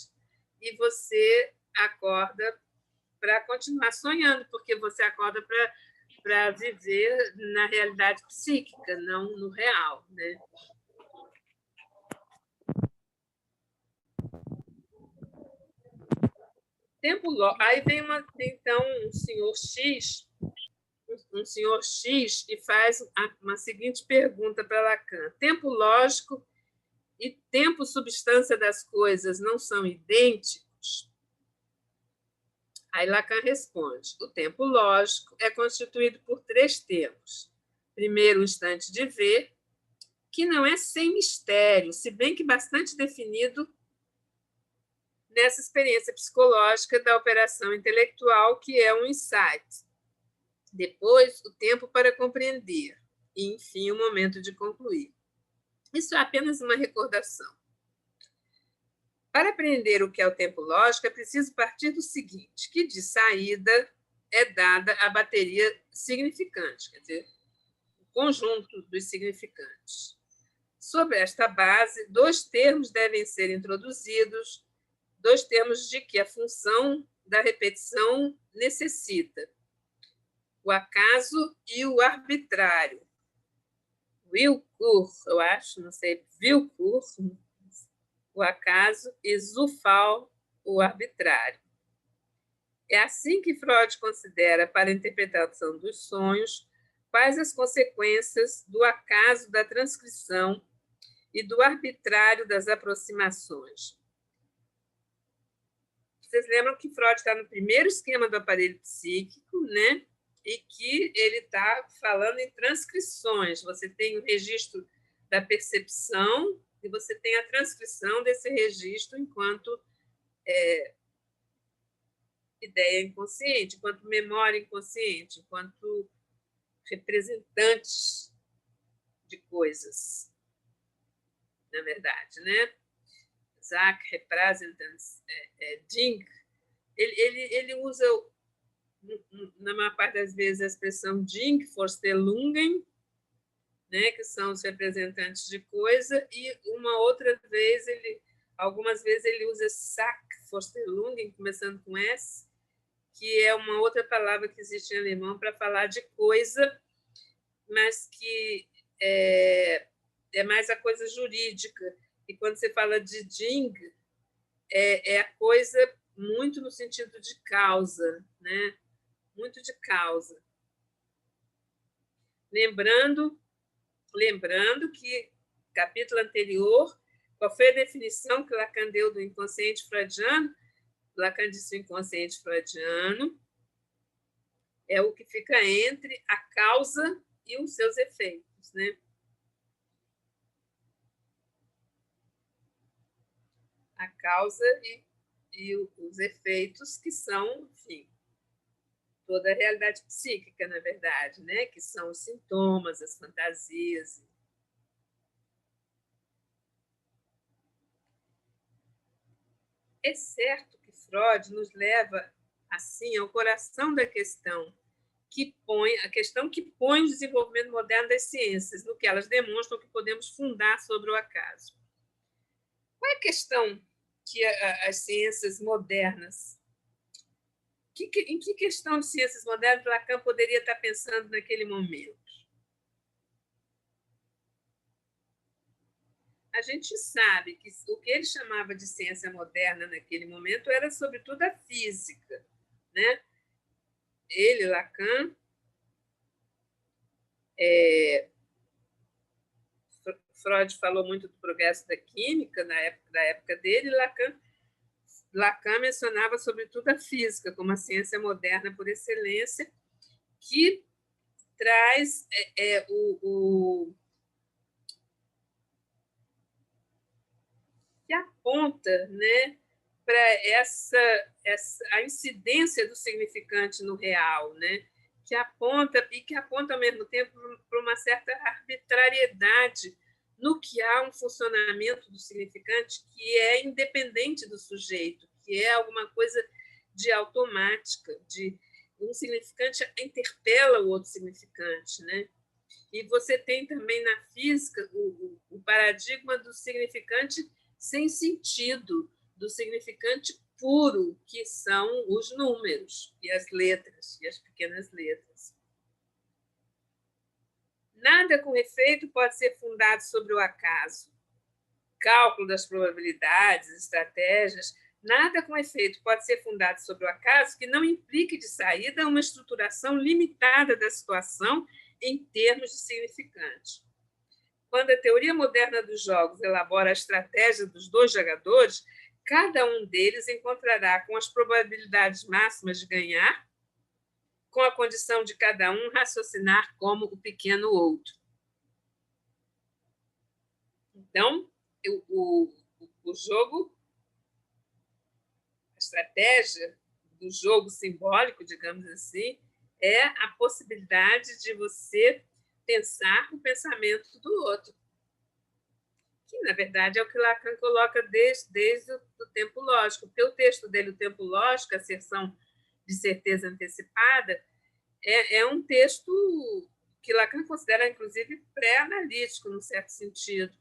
e você acorda para continuar sonhando, porque você acorda para viver na realidade psíquica, não no real, né? Aí vem então um senhor X e faz uma seguinte pergunta para Lacan: tempo lógico e tempo substância das coisas não são idênticos? Aí Lacan responde: o tempo lógico é constituído por 3 tempos. Primeiro, o instante de ver, que não é sem mistério, se bem que bastante definido nessa experiência psicológica da operação intelectual, que é um insight. Depois, o tempo para compreender. E, enfim, o momento de concluir. Isso é apenas uma recordação. Para aprender o que é o tempo lógico, é preciso partir do seguinte, que de saída é dada a bateria significante, quer dizer, o conjunto dos significantes. Sobre esta base, 2 termos devem ser introduzidos, 2 termos de que a função da repetição necessita: o acaso e o arbitrário. Wilcourt, eu acho, não sei, Wilcourt, o acaso, e Zufal, o arbitrário. É assim que Freud considera, para a interpretação dos sonhos, quais as consequências do acaso da transcrição e do arbitrário das aproximações. Vocês lembram que Freud está no primeiro esquema do aparelho psíquico, né? E que ele está falando em transcrições. Você tem o registro da percepção e você tem a transcrição desse registro enquanto ideia inconsciente, enquanto memória inconsciente, enquanto representantes de coisas, na verdade, né? Zach representants Ding, ele usa, na maior parte das vezes, a expressão Ding, Vorstellungen, né, que são os representantes de coisa, e algumas vezes ele usa Sack, Vorstellungen, começando com S, que é uma outra palavra que existe em alemão para falar de coisa, mas que é mais a coisa jurídica. E quando você fala de Ding, é a coisa muito no sentido de causa, né? Muito de causa. Lembrando que, capítulo anterior, qual foi a definição que Lacan deu do inconsciente freudiano? Lacan disse: o inconsciente freudiano é o que fica entre a causa e os seus efeitos, né? A causa e os efeitos, que são, enfim, toda a realidade psíquica, na verdade, né? Que são os sintomas, as fantasias. É certo que Freud nos leva, assim, ao coração da questão, a questão que põe o desenvolvimento moderno das ciências, no que elas demonstram que podemos fundar sobre o acaso. Qual é a questão que as ciências modernas... Em que questão de ciências modernas Lacan poderia estar pensando naquele momento? A gente sabe que o que ele chamava de ciência moderna naquele momento era, sobretudo, a física, né? ele, Lacan, Freud falou muito do progresso da química da época dele, Lacan mencionava, sobretudo, a física como a ciência moderna por excelência, que traz que aponta, né, para a incidência do significante no real, né, que aponta ao mesmo tempo para uma certa arbitrariedade no que há um funcionamento do significante que é independente do sujeito, que é alguma coisa de automática, de um significante interpela o outro significante, né? E você tem também na física o paradigma do significante sem sentido, do significante puro, que são os números e as letras, e as pequenas letras. Nada com efeito pode ser fundado sobre o acaso. Cálculo das probabilidades, estratégias, nada com efeito pode ser fundado sobre o acaso que não implique de saída uma estruturação limitada da situação em termos de significante. Quando a teoria moderna dos jogos elabora a estratégia dos dois jogadores, cada um deles encontrará com as probabilidades máximas de ganhar, com a condição de cada um raciocinar como o pequeno outro. Então, o jogo, a estratégia do jogo simbólico, digamos assim, é a possibilidade de você pensar o pensamento do outro, que, na verdade, é o que Lacan coloca desde o tempo lógico. Porque o texto dele, o tempo lógico, a seção de certeza antecipada, é um texto que Lacan considera, inclusive, pré-analítico, num certo sentido.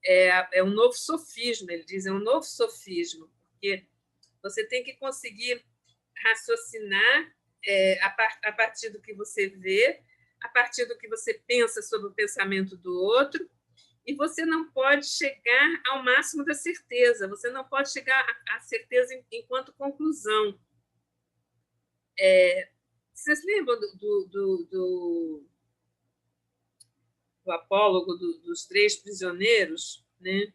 É um novo sofisma, ele diz, é um novo sofisma, porque você tem que conseguir raciocinar a partir do que você vê, a partir do que você pensa sobre o pensamento do outro, e você não pode chegar ao máximo da certeza, você não pode chegar à certeza enquanto conclusão. Vocês lembram do apólogo dos três prisioneiros, né?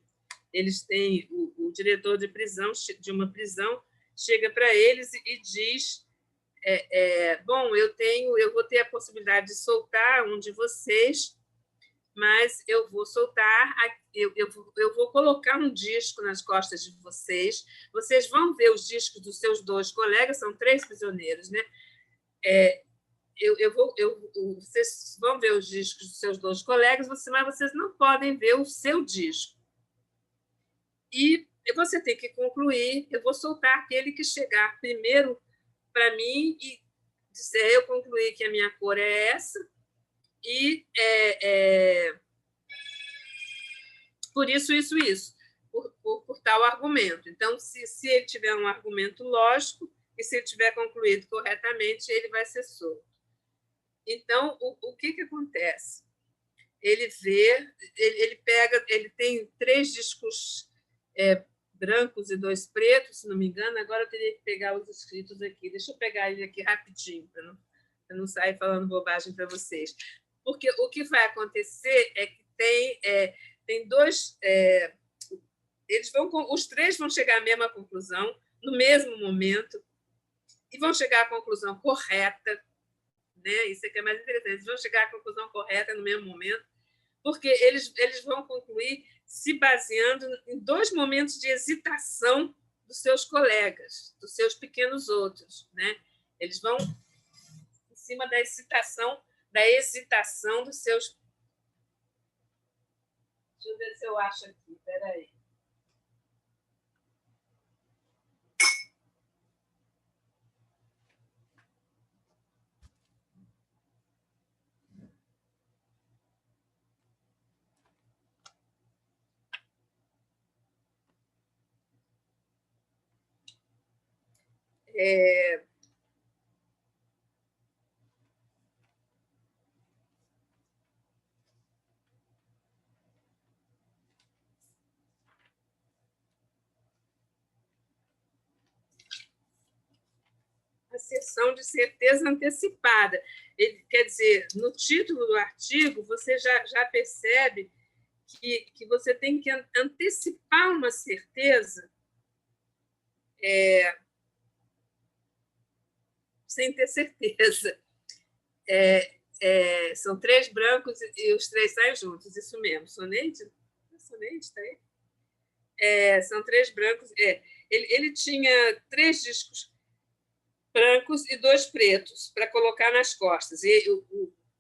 Eles têm o diretor de prisão, de uma prisão, chega para eles e diz: bom, eu vou ter a possibilidade de soltar um de vocês, mas eu vou soltar, eu vou colocar um disco nas costas de vocês. Vocês vão ver os discos dos seus dois colegas, são 3 prisioneiros, né? Vocês vão ver os discos dos seus 2 colegas, mas vocês não podem ver o seu disco. E você tem que concluir, eu vou soltar aquele que chegar primeiro para mim e dizer, eu concluí que a minha cor é essa, e por isso, por tal argumento. Então, se ele tiver um argumento lógico, e se ele tiver concluído corretamente, ele vai ser solto. Então, o que acontece? Ele tem 3 discos brancos e 2 pretos, se não me engano. Agora eu teria que pegar os escritos aqui. Deixa eu pegar ele aqui rapidinho, para não sair falando bobagem para vocês. Porque o que vai acontecer é que tem 2... os 3 vão chegar à mesma conclusão, no mesmo momento, e vão chegar à conclusão correta, né? Isso é que é mais interessante. Eles vão chegar à conclusão correta no mesmo momento, porque eles vão concluir se baseando em 2 momentos de hesitação dos seus colegas, dos seus pequenos outros, né? Eles vão em cima da hesitação dos seus... Deixa eu ver se eu acho aqui, espera aí. a seção de certeza antecipada. Ele, quer dizer, no título do artigo, você já percebe que você tem que antecipar uma certeza sem ter certeza. São 3 brancos e os 3 saem juntos, isso mesmo. Soneide? Soneide está aí? São 3 brancos. Ele tinha 3 discos brancos e 2 pretos para colocar nas costas. E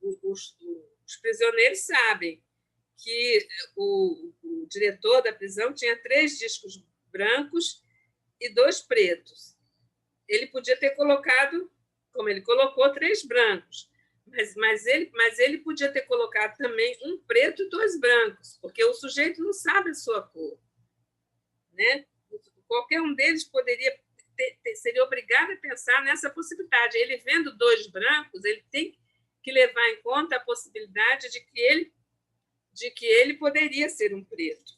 os prisioneiros sabem que o diretor da prisão tinha 3 discos brancos e 2 pretos. Ele podia ter colocado, como ele colocou, 3 brancos, mas ele podia ter colocado também um preto e 2 brancos, porque o sujeito não sabe a sua cor, né? Qualquer um deles seria obrigado a pensar nessa possibilidade. Ele vendo 2 brancos, ele tem que levar em conta a possibilidade de que ele poderia ser um preto.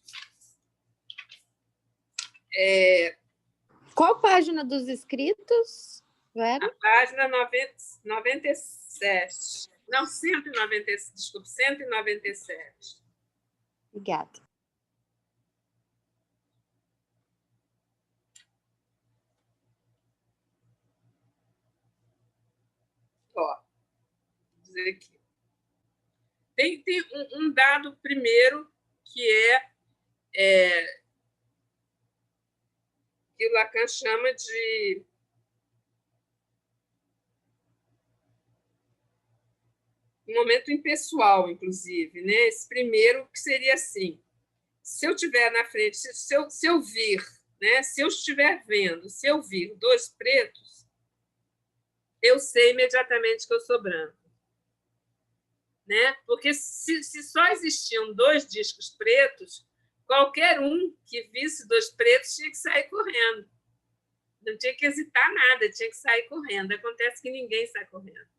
Qual página dos escritos, Vera? A página 97. Não, 197. Desculpe, 197. Obrigada. Ó, vou dizer aqui. Tem um dado primeiro que que o Lacan chama de um momento impessoal, inclusive, né? Esse primeiro que seria assim: se eu estiver na frente, se eu vir, né? Se eu estiver vendo, se eu vir 2 pretos, eu sei imediatamente que eu sou branco, né? Porque se só existiam 2 discos pretos, qualquer um que visse 2 pretos tinha que sair correndo. Não tinha que hesitar nada, tinha que sair correndo. Acontece que ninguém sai correndo.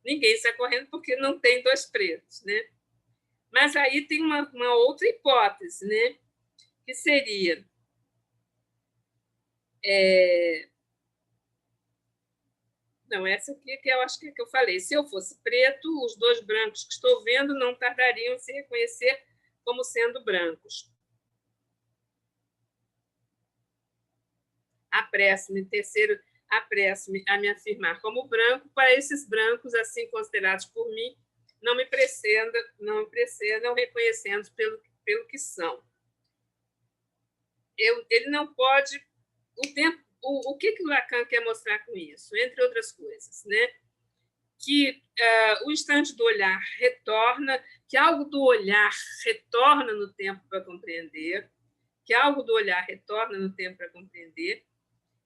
Ninguém sai correndo porque não tem 2 pretos, né? Mas aí tem uma outra hipótese, né? Que seria não, essa aqui que eu acho que eu falei. Se eu fosse preto, os 2 brancos que estou vendo não tardariam a se reconhecer como sendo brancos. Terceiro, apresso-me a me afirmar como branco para esses brancos, assim considerados por mim, não me precedam reconhecendo pelo que são. Ele não pode... O que o Lacan quer mostrar com isso? Entre outras coisas, né? Que o instante do olhar retorna, que algo do olhar retorna no tempo para compreender,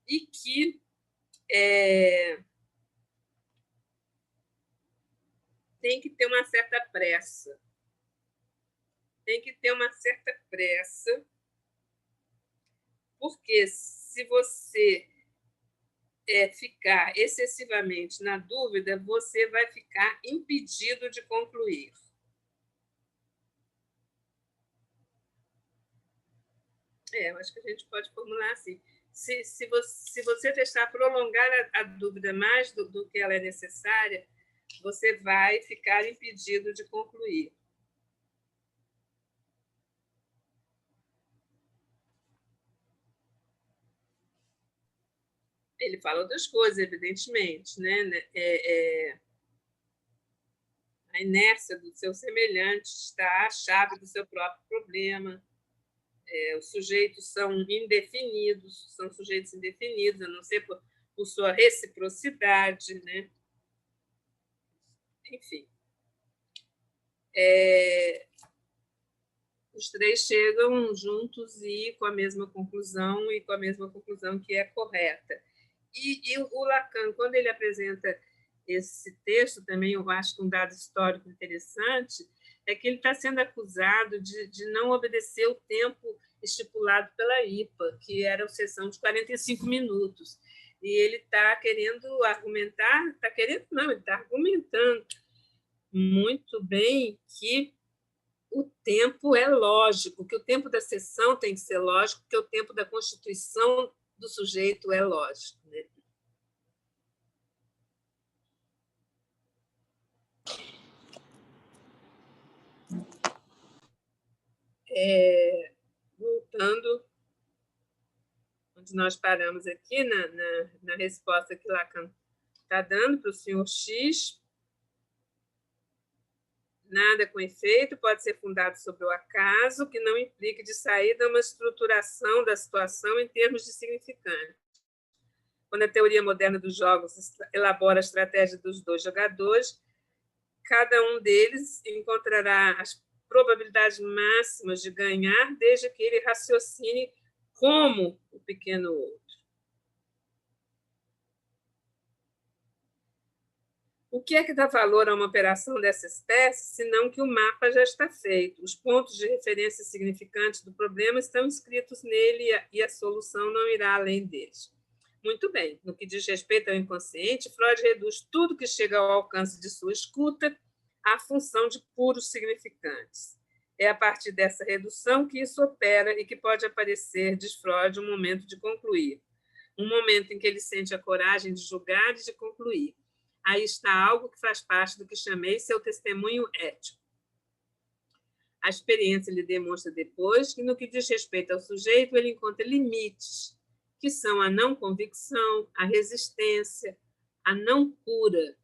e que tem que ter uma certa pressa. Porque se você ficar excessivamente na dúvida, você vai ficar impedido de concluir. Eu acho que a gente pode formular assim. Se você deixar prolongar a dúvida mais do que ela é necessária, você vai ficar impedido de concluir. Ele fala outras coisas, evidentemente, né? A inércia do seu semelhante está a chave do seu próprio problema. Os sujeitos são sujeitos indefinidos, a não ser por sua reciprocidade, né? Enfim. Os 3 chegam juntos e com a mesma conclusão, que é correta. E o Lacan, quando ele apresenta esse texto, também eu acho que um dado histórico interessante, é que ele está sendo acusado de não obedecer o tempo estipulado pela IPA, que era a sessão de 45 minutos. E ele está querendo argumentar, ele está argumentando muito bem que o tempo é lógico, que o tempo da sessão tem que ser lógico, que o tempo da constituição do sujeito é lógico, né? Voltando onde nós paramos aqui, na resposta que Lacan está dando para o senhor X, nada com efeito pode ser fundado sobre o acaso, que não implique de saída uma estruturação da situação em termos de significante. Quando a teoria moderna dos jogos elabora a estratégia dos dois jogadores, cada um deles encontrará as probabilidades máximas de ganhar, desde que ele raciocine como o pequeno outro. O que é que dá valor a uma operação dessa espécie, senão que o mapa já está feito? Os pontos de referência significantes do problema estão escritos nele e a solução não irá além deles. Muito bem. No que diz respeito ao inconsciente, Freud reduz tudo que chega ao alcance de sua escuta à função de puros significantes. É a partir dessa redução que isso opera e que pode aparecer, diz Freud, um momento de concluir. Um momento em que ele sente a coragem de julgar e de concluir. Aí está algo que faz parte do que chamei seu testemunho ético. A experiência lhe demonstra depois que, no que diz respeito ao sujeito, ele encontra limites, que são a não convicção, a resistência, a não cura.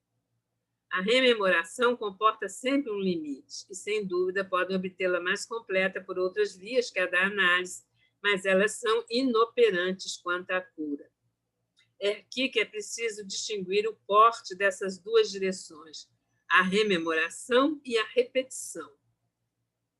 A rememoração comporta sempre um limite, e, sem dúvida, podem obtê-la mais completa por outras vias que a da análise, mas elas são inoperantes quanto à cura. É aqui que é preciso distinguir o porte dessas duas direções, a rememoração e a repetição.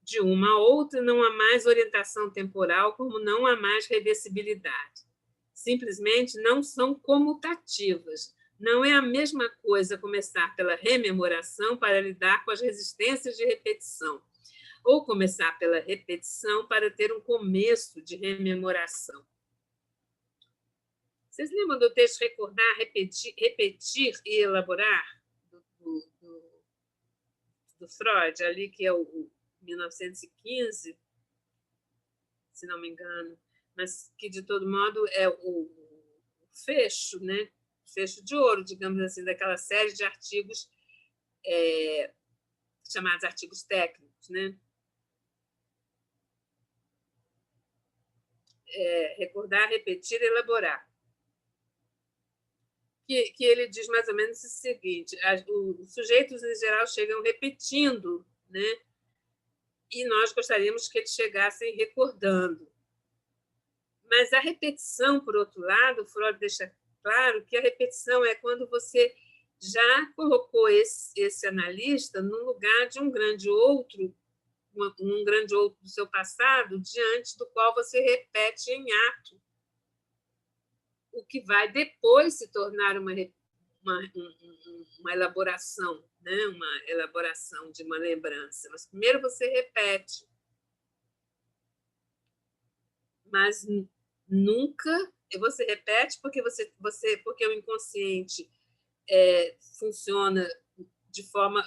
De uma a outra não há mais orientação temporal, como não há mais reversibilidade. Simplesmente não são comutativas. Não é a mesma coisa começar pela rememoração para lidar com as resistências de repetição, ou começar pela repetição para ter um começo de rememoração. Vocês lembram do texto recordar, repetir e elaborar, do Freud, ali que é o 1915, se não me engano, mas que, de todo modo, é o fecho, né? Fecho de ouro, digamos assim, daquela série de artigos chamados artigos técnicos, né? Recordar, repetir e elaborar. Que ele diz mais ou menos o seguinte: os sujeitos, em geral, chegam repetindo, né? E nós gostaríamos que eles chegassem recordando. Mas a repetição, por outro lado, Freud deixa claro que a repetição é quando você já colocou esse analista no lugar de um grande outro do seu passado, diante do qual você repete em ato, o que vai depois se tornar uma elaboração, né? Uma elaboração de uma lembrança. Mas primeiro você repete. Mas nunca você repete porque porque o inconsciente funciona de forma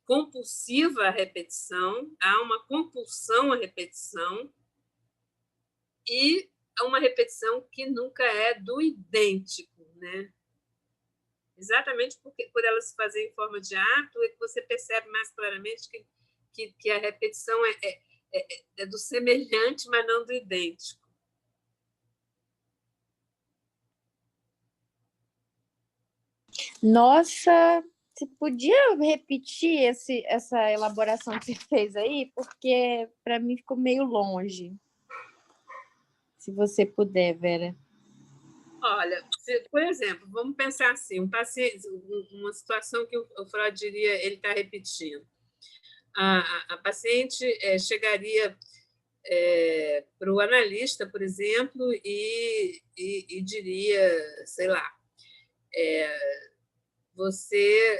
compulsiva à repetição, há uma compulsão à repetição e uma repetição que nunca é do idêntico, né? Exatamente por ela se fazer em forma de ato é que você percebe mais claramente que a repetição é do semelhante, mas não do idêntico. Nossa, você podia repetir essa elaboração que você fez aí? Porque para mim ficou meio longe. Se você puder, Vera. Olha, por exemplo, vamos pensar assim, uma situação que o Freud diria, ele está repetindo. A paciente chegaria para o analista, por exemplo, e diria, sei lá, você...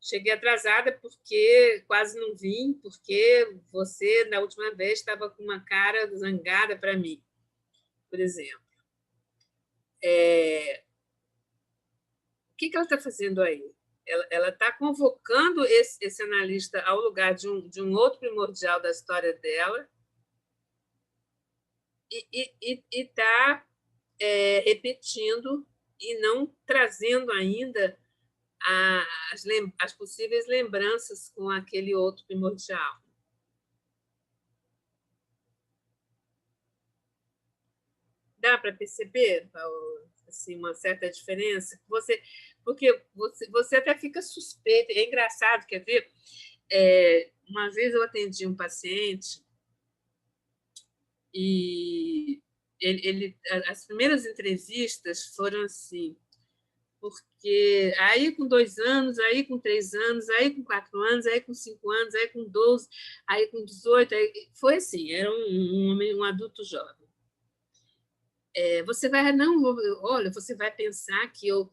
cheguei atrasada porque quase não vim, porque você, na última vez, estava com uma cara zangada para mim, por exemplo. O que ela está fazendo aí? Ela está convocando esse analista ao lugar de um outro primordial da história dela e está repetindo e não trazendo ainda as possíveis lembranças com aquele outro primordial. dá para perceber, Paulo, assim, uma certa diferença? Porque você até fica suspeito. É engraçado, quer ver? Uma vez eu atendi um paciente e as primeiras entrevistas foram assim, porque aí com 2 anos, aí com 3 anos, aí com 4 anos, aí com 5 anos, aí com 12, aí com 18, foi assim, era um adulto jovem. Você vai, não, olha, você vai pensar que eu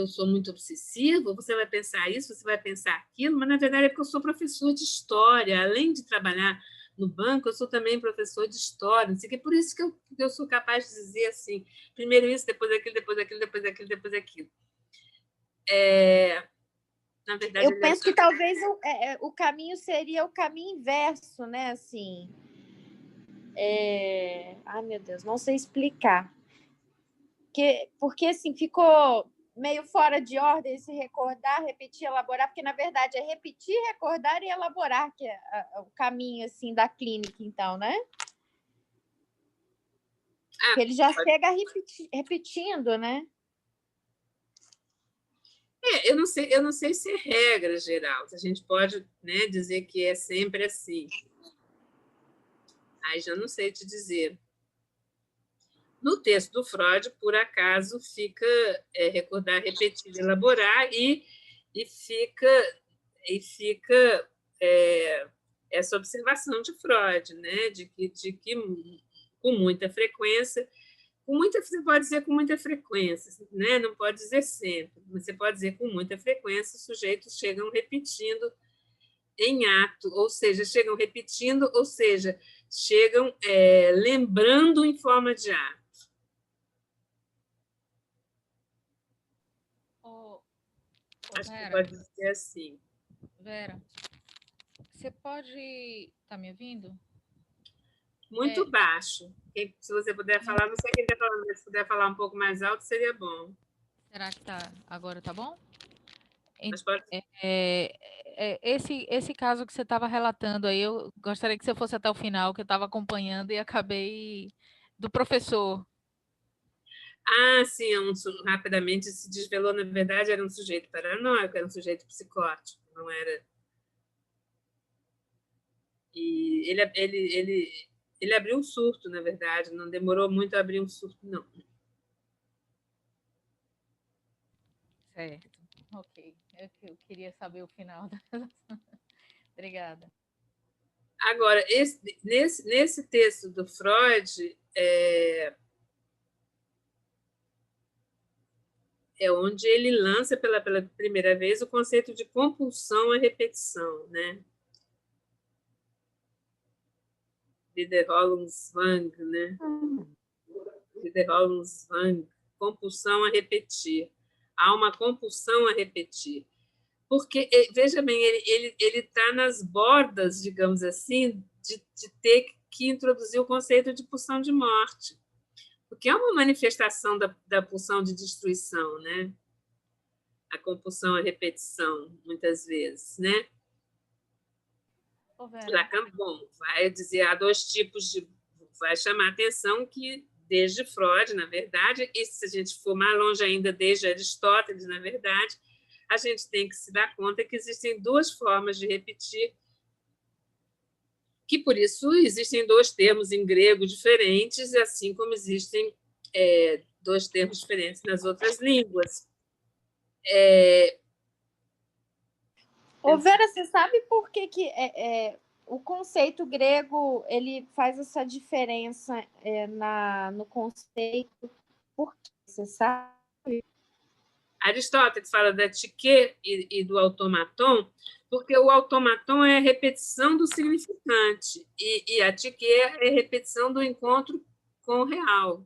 sou muito obsessiva, você vai pensar isso, você vai pensar aquilo, mas na verdade é porque eu sou professor de história, além de trabalhar no banco, eu sou também professor de história, não sei o que, por isso que eu sou capaz de dizer assim, primeiro isso, depois aquilo, depois aquilo, depois aquilo, depois aquilo. Na verdade, eu penso que talvez o caminho seria o caminho inverso, né? Assim, ai, meu Deus, não sei explicar. Porque assim, ficou meio fora de ordem esse recordar, repetir, elaborar, porque, na verdade, é repetir, recordar e elaborar, que é o caminho assim, da clínica, então, né? Porque ele já chega repetindo, né? Eu não sei se é regra geral, a gente pode, né, dizer que é sempre assim. Aí já não sei te dizer. No texto do Freud, por acaso, fica recordar, repetir, elaborar, e fica essa observação de Freud, né, de que com muita frequência, você pode dizer com muita frequência, né, não pode dizer sempre, mas você pode dizer com muita frequência, os sujeitos chegam repetindo em ato, ou seja, chegam repetindo, ou seja, chegam lembrando em forma de ato. Acho que pode ser assim. Vera, você pode... Está me ouvindo? Muito baixo. Se você puder falar, não sei quem está falando, mas se puder falar um pouco mais alto, seria bom. Será que agora tá bom? Mas pode... Esse caso que você estava relatando aí, eu gostaria que você fosse até o final, que eu estava acompanhando e acabei... Do professor. Sim, rapidamente se desvelou, na verdade, era um sujeito paranoico, era um sujeito psicótico, não era... E ele abriu um surto, na verdade, não demorou muito a abrir um surto, não. Certo, ok. Eu queria saber o final. Obrigada. Agora, nesse texto do Freud, é onde ele lança pela primeira vez o conceito de compulsão à repetição, né? Wiederholungszwang, né? Wiederholungszwang, compulsão a repetir. Há uma compulsão a repetir. Porque, veja bem, ele está nas bordas, digamos assim, de ter que introduzir o conceito de pulsão de morte. Porque é uma manifestação da pulsão de destruição, né? A compulsão à repetição, muitas vezes, né? Lacan, bom, vai dizer, há 2 tipos de... Vai chamar a atenção que, desde Freud, na verdade, e se a gente for mais longe ainda, desde Aristóteles, na verdade, a gente tem que se dar conta que existem 2 formas de repetir, que, por isso, existem 2 termos em grego diferentes, assim como existem 2 termos diferentes nas outras línguas. Vera, você sabe por que o conceito grego ele faz essa diferença no conceito? Por que você sabe? Aristóteles fala da tchique e do automaton, porque o automaton é a repetição do significante e a tchique é a repetição do encontro com o real.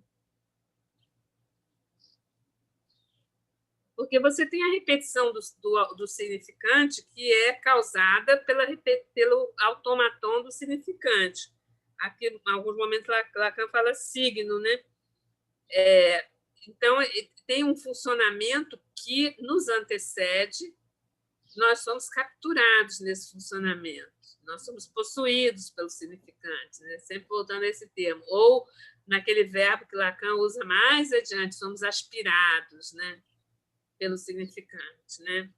Porque você tem a repetição do significante que é causada pelo automaton do significante. Aqui, em alguns momentos, Lacan fala signo, né? Então, tem um funcionamento que nos antecede, nós somos capturados nesse funcionamento, nós somos possuídos pelo significante, né? Sempre voltando a esse termo, ou naquele verbo que Lacan usa mais adiante, somos aspirados, né, pelo significante, né?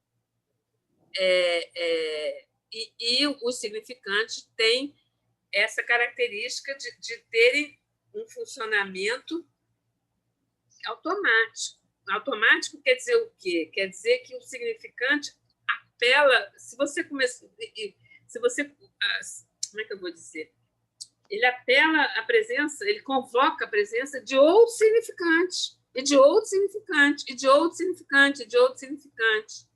E os significantes têm essa característica de terem um funcionamento automático. Automático quer dizer o quê? Quer dizer que o significante apela, se você como é que eu vou dizer? Ele apela à presença, ele convoca a presença de outro significante, e de outro significante, e de outro significante, e de outro significante.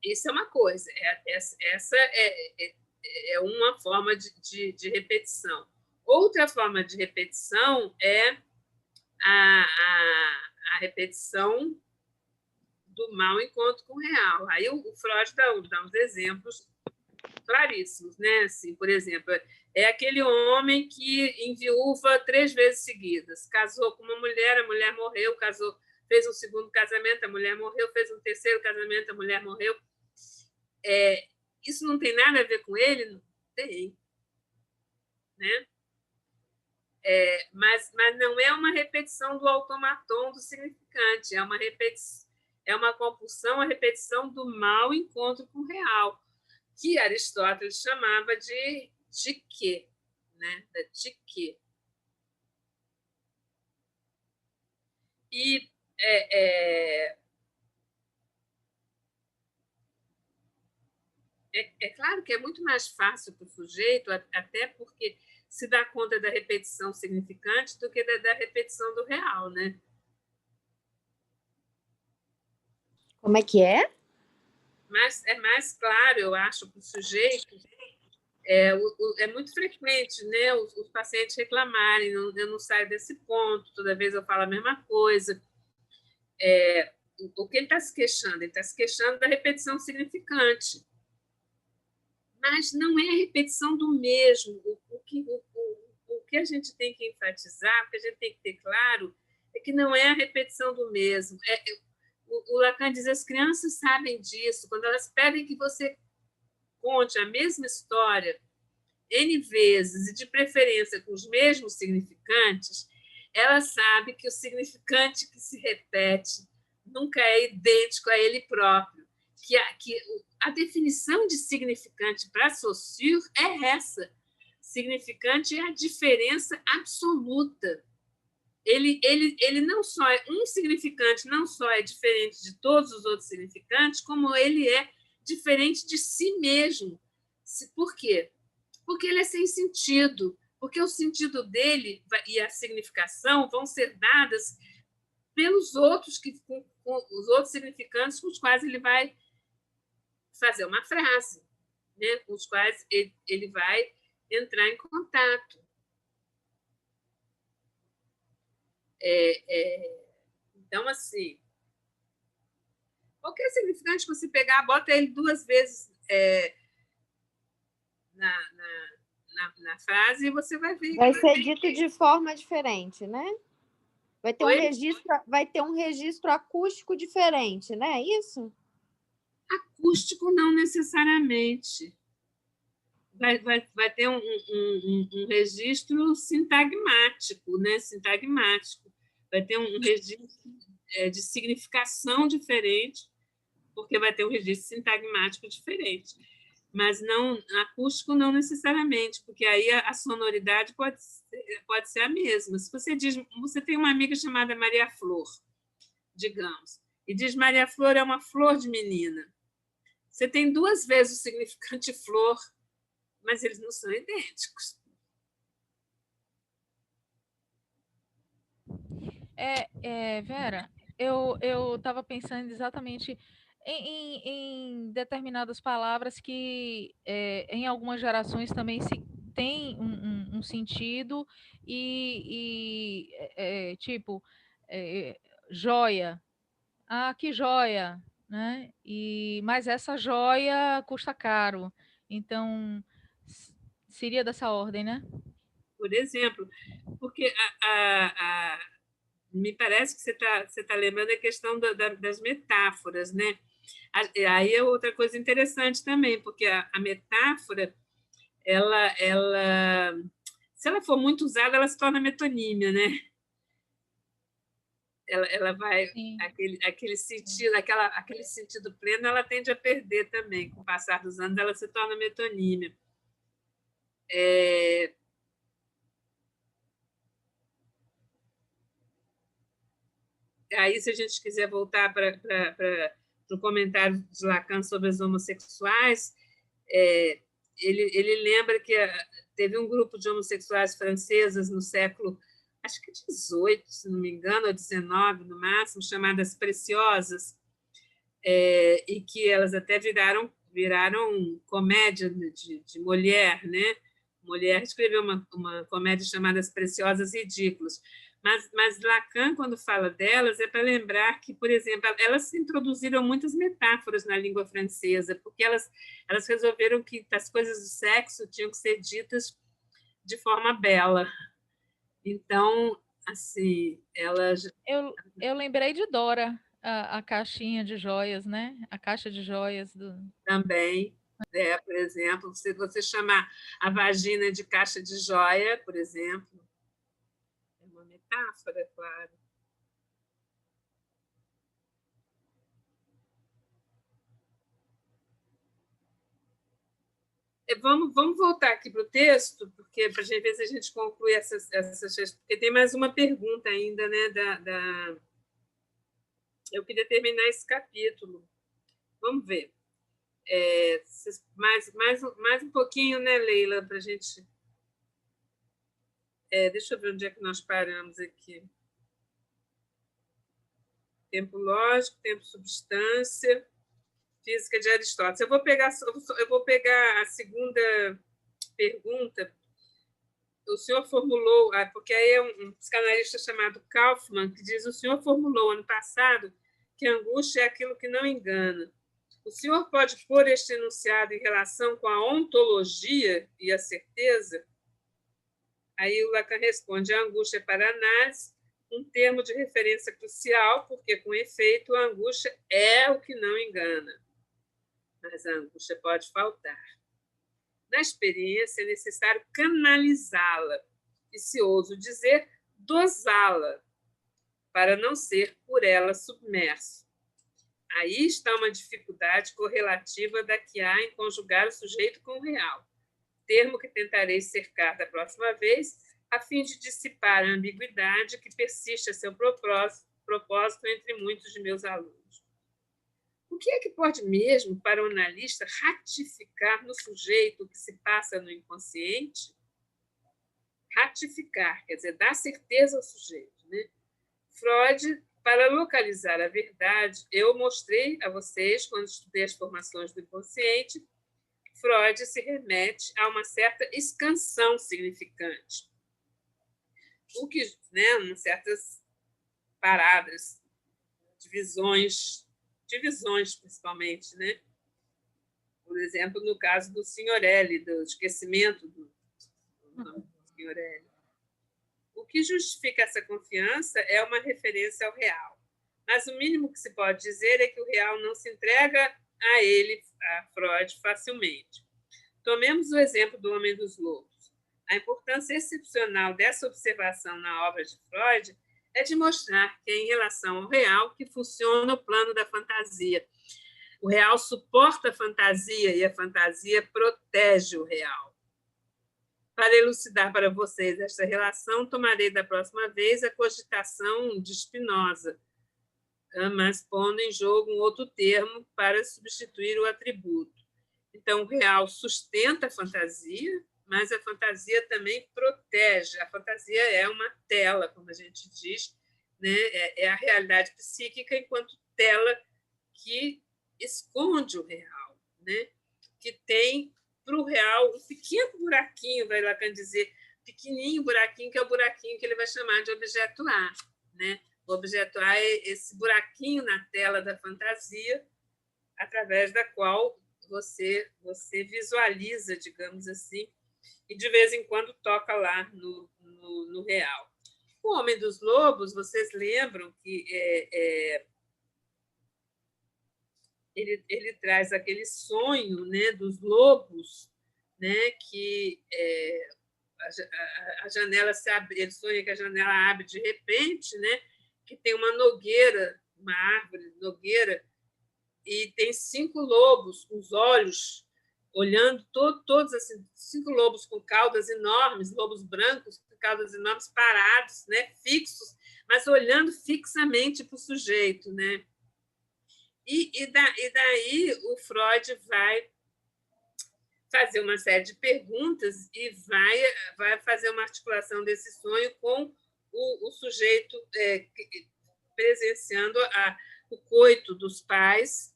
Isso é uma coisa, essa é uma forma de repetição. Outra forma de repetição é a repetição do mau encontro com o real. Aí o Freud dá uns exemplos claríssimos, né? Assim, por exemplo, é aquele homem que enviúva 3 vezes seguidas. Casou com uma mulher, a mulher morreu, fez um segundo casamento, a mulher morreu, fez um terceiro casamento, a mulher morreu. Isso não tem nada a ver com ele? Não tem. Né? Mas não é uma repetição do automaton do significante, é uma compulsão, a repetição do mau encontro com o real, que Aristóteles chamava de quê, né? De quê. E é claro que é muito mais fácil para o sujeito, até porque se dá conta da repetição significante do que da repetição do real, né? Como é que é? Mas é mais claro, eu acho, para o sujeito. É muito frequente, né, os pacientes reclamarem, eu não saio desse ponto, toda vez eu falo a mesma coisa. O que ele está se queixando? Ele está se queixando da repetição significante. Mas não é a repetição do mesmo. O que a gente tem que enfatizar, o que a gente tem que ter claro, é que não é a repetição do mesmo. O Lacan diz que as crianças sabem disso. Quando elas pedem que você conte a mesma história N vezes, e de preferência com os mesmos significantes, ela sabe que o significante que se repete nunca é idêntico a ele próprio. Que a definição de significante para Saussure é essa. Significante é a diferença absoluta. Ele não só é um significante, não só é diferente de todos os outros significantes, como ele é diferente de si mesmo. Por quê? Porque ele é sem sentido, porque o sentido dele e a significação vão ser dadas pelos outros, os outros significantes com os quais ele vai fazer uma frase, né? Com os quais ele vai entrar em contato. Então, assim, qualquer significante que você pegar, bota ele 2 vezes na frase e você vai ver. Vai ser dito de forma diferente, né? Vai ter um registro acústico diferente, né? É isso? Acústico não necessariamente. Vai ter um registro sintagmático, né? Sintagmático. Vai ter um registro de significação diferente, porque vai ter um registro sintagmático diferente. Mas não acústico não necessariamente, porque aí a sonoridade pode ser a mesma. Se você tem uma amiga chamada Maria Flor, digamos, e diz Maria Flor é uma flor de menina. Você tem 2 vezes o significante flor, mas eles não são idênticos. Vera, eu estava pensando exatamente em determinadas palavras que em algumas gerações também se tem um sentido tipo joia. Ah, que joia, né? Mas essa joia custa caro. Então, seria dessa ordem, né? Por exemplo, porque me parece que você tá lembrando a questão das metáforas, né? Aí é outra coisa interessante também, porque a metáfora, ela Se ela for muito usada, ela se torna metonímia, né? Ela vai... Aquele sentido pleno, ela tende a perder também. Com o passar dos anos, ela se torna metonímia. Aí, se a gente quiser voltar para o comentário de Lacan sobre as homossexuais, ele lembra que teve um grupo de homossexuais francesas no século, acho que 18, se não me engano, ou 19 no máximo, chamadas preciosas, e que elas até viraram comédia de Molière, né? Molière escreveu uma comédia chamada As Preciosas Ridículas. Mas Lacan, quando fala delas, é para lembrar que, por exemplo, elas introduziram muitas metáforas na língua francesa, porque elas resolveram que as coisas do sexo tinham que ser ditas de forma bela. Então, assim, elas... Eu lembrei de Dora, a caixinha de joias, né? A caixa de joias do... Também, por exemplo, se você chamar a vagina de caixa de joia, por exemplo, é uma metáfora, claro. Vamos voltar aqui para o texto, porque para a gente ver se a gente conclui essas porque tem mais uma pergunta ainda, né? Eu queria terminar esse capítulo. Vamos ver. Mais um pouquinho, né, Leila, para a gente... deixa eu ver onde é que nós paramos aqui. Tempo lógico, tempo substância, física de Aristóteles. Eu vou pegar a segunda pergunta. O senhor formulou, porque aí é um psicanalista chamado Kaufmann, que diz: o senhor formulou ano passado que a angústia é aquilo que não engana. O senhor pode pôr este enunciado em relação com a ontologia e a certeza? Aí o Lacan responde: a angústia é para análise um termo de referência crucial, porque, com efeito, a angústia é o que não engana. Mas a angústia pode faltar. Na experiência, é necessário canalizá-la e, se ouso dizer, dosá-la, para não ser por ela submerso. Aí está uma dificuldade correlativa da que há em conjugar o sujeito com o real, termo que tentarei cercar da próxima vez, a fim de dissipar a ambiguidade que persiste a seu propósito entre muitos de meus alunos. O que é que pode mesmo, para o analista, ratificar no sujeito o que se passa no inconsciente? Ratificar, quer dizer, dar certeza ao sujeito, né? Freud, para localizar a verdade, eu mostrei a vocês, quando estudei as formações do inconsciente, Freud se remete a uma certa excansão significante. O que, né, umas certas paradas, divisões principalmente, né? Por exemplo, no caso do Signorelli, do esquecimento do Signorelli. O que justifica essa confiança é uma referência ao real. Mas o mínimo que se pode dizer é que o real não se entrega a ele, a Freud, facilmente. Tomemos o exemplo do Homem dos Lobos. A importância excepcional dessa observação na obra de Freud é de mostrar que é em relação ao real que funciona o plano da fantasia. O real suporta a fantasia e a fantasia protege o real. Para elucidar para vocês esta relação, tomarei da próxima vez a cogitação de Spinoza, mas pondo em jogo um outro termo para substituir o atributo. Então, o real sustenta a fantasia, mas a fantasia também protege. A fantasia é uma tela, como a gente diz, né? É a realidade psíquica enquanto tela que esconde o real, né? Que tem para o real um pequeno buraquinho, vai Lacan dizer, pequenininho buraquinho, que é o buraquinho que ele vai chamar de objeto A, né? O objeto A é esse buraquinho na tela da fantasia, através da qual você visualiza, digamos assim, e de vez em quando toca lá no real. O Homem dos Lobos, vocês lembram que ele traz aquele sonho, né, dos lobos, né, que a janela se abre, ele sonha que a janela abre de repente, né? Que tem uma nogueira, uma árvore nogueira, e tem 5 lobos com os olhos olhando, todos assim, 5 lobos com caudas enormes, lobos brancos com caudas enormes, parados, né? Fixos, mas olhando fixamente para o sujeito, né? E daí o Freud vai fazer uma série de perguntas e vai fazer uma articulação desse sonho com o sujeito presenciando o coito dos pais,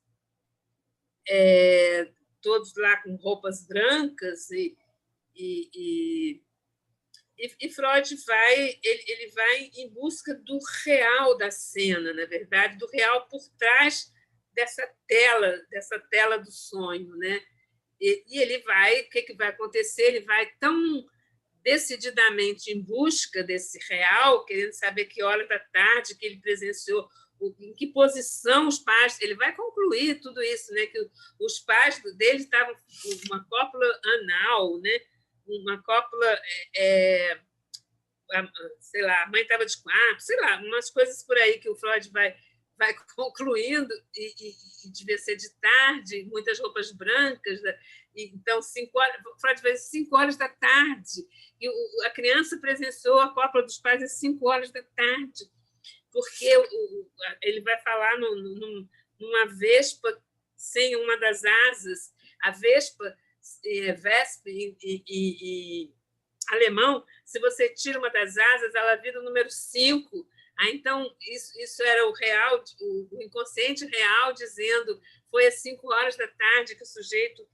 todos lá com roupas brancas, e Freud ele vai em busca do real da cena, na verdade, do real por trás dessa tela do sonho, né? E ele o que vai acontecer? Ele vai tão decididamente em busca desse real, querendo saber que hora da tarde que ele presenciou, em que posição os pais... Ele vai concluir tudo isso, né? Que os pais dele estavam com uma cópula anal, né? Uma cópula... sei lá, a mãe estava de quatro, sei lá, umas coisas por aí que o Freud vai concluindo, e devia ser de tarde, muitas roupas brancas, então 5 horas, Freud vai 5 horas da tarde, e a criança presenciou a cópula dos pais às 5 horas da tarde, porque ele vai falar numa vespa sem uma das asas, a vespa, vespa em alemão, se você tira uma das asas, ela vira o número 5. Então, isso era o real, o inconsciente real, dizendo foi às 5 horas da tarde que o sujeito,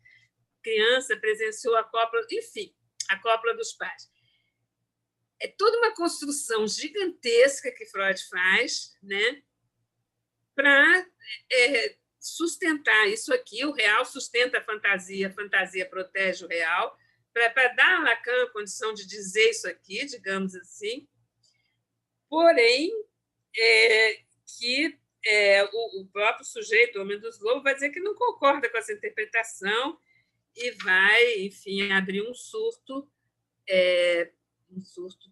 criança, presenciou a cópula, enfim, a cópula dos pais. É toda uma construção gigantesca que Freud faz, né, para sustentar isso aqui. O real sustenta a fantasia protege o real, para dar a Lacan a condição de dizer isso aqui, digamos assim. Porém, que o próprio sujeito, o Homem dos Lobos, vai dizer que não concorda com essa interpretação e vai, enfim, abrir um surto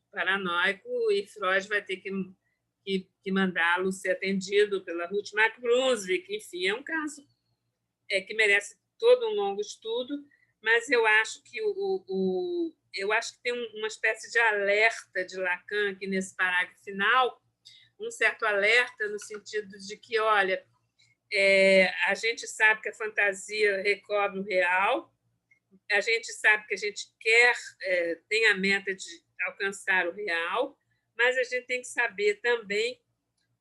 paranoico, e Freud vai ter que mandá-lo ser atendido pela Ruth Mack-Brunswick. Enfim, é um caso que merece todo um longo estudo, mas eu acho que tem uma espécie de alerta de Lacan aqui nesse parágrafo final, um certo alerta no sentido de que, olha, a gente sabe que a fantasia recobre o real, a gente sabe que a gente tem a meta de alcançar o real, mas a gente tem que saber também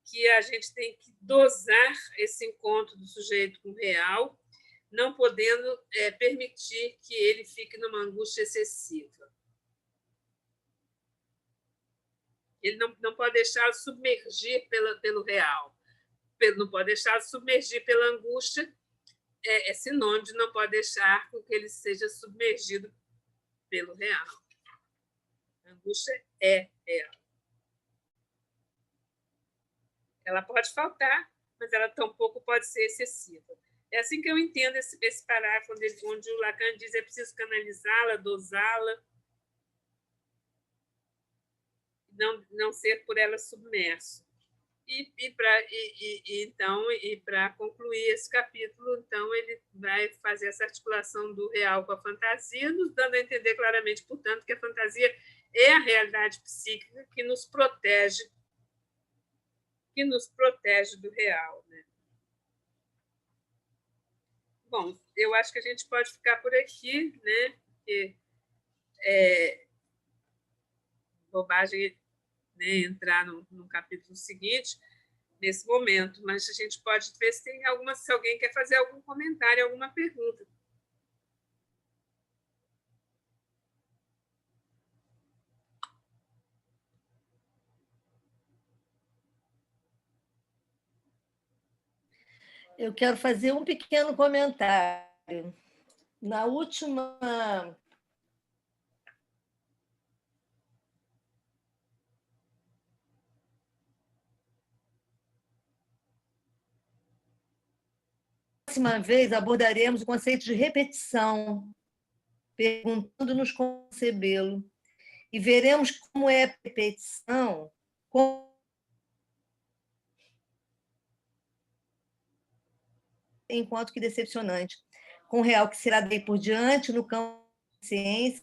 que a gente tem que dosar esse encontro do sujeito com o real, não podendo permitir que ele fique numa angústia excessiva. Ele não pode deixá-lo submergir pelo real, não pode deixá-lo submergir pela angústia, é sinônimo de não pode deixar com que ele seja submergido pelo real. A angústia é real. Ela pode faltar, mas ela tampouco pode ser excessiva. É assim que eu entendo esse parágrafo onde o Lacan diz que é preciso canalizá-la, dosá-la, não ser por ela submerso. E para concluir esse capítulo, então, ele vai fazer essa articulação do real com a fantasia, nos dando a entender claramente, portanto, que a fantasia é a realidade psíquica que nos protege do real, né? Bom, eu acho que a gente pode ficar por aqui, né? Porque bobagem, né, entrar no capítulo seguinte, nesse momento, mas a gente pode ver se alguém quer fazer algum comentário, alguma pergunta. Eu quero fazer um pequeno comentário. Na última vez abordaremos o conceito de repetição, perguntando-nos concebê-lo. e veremos como é a repetição enquanto que decepcionante, com o real que será daí por diante no campo da ciência,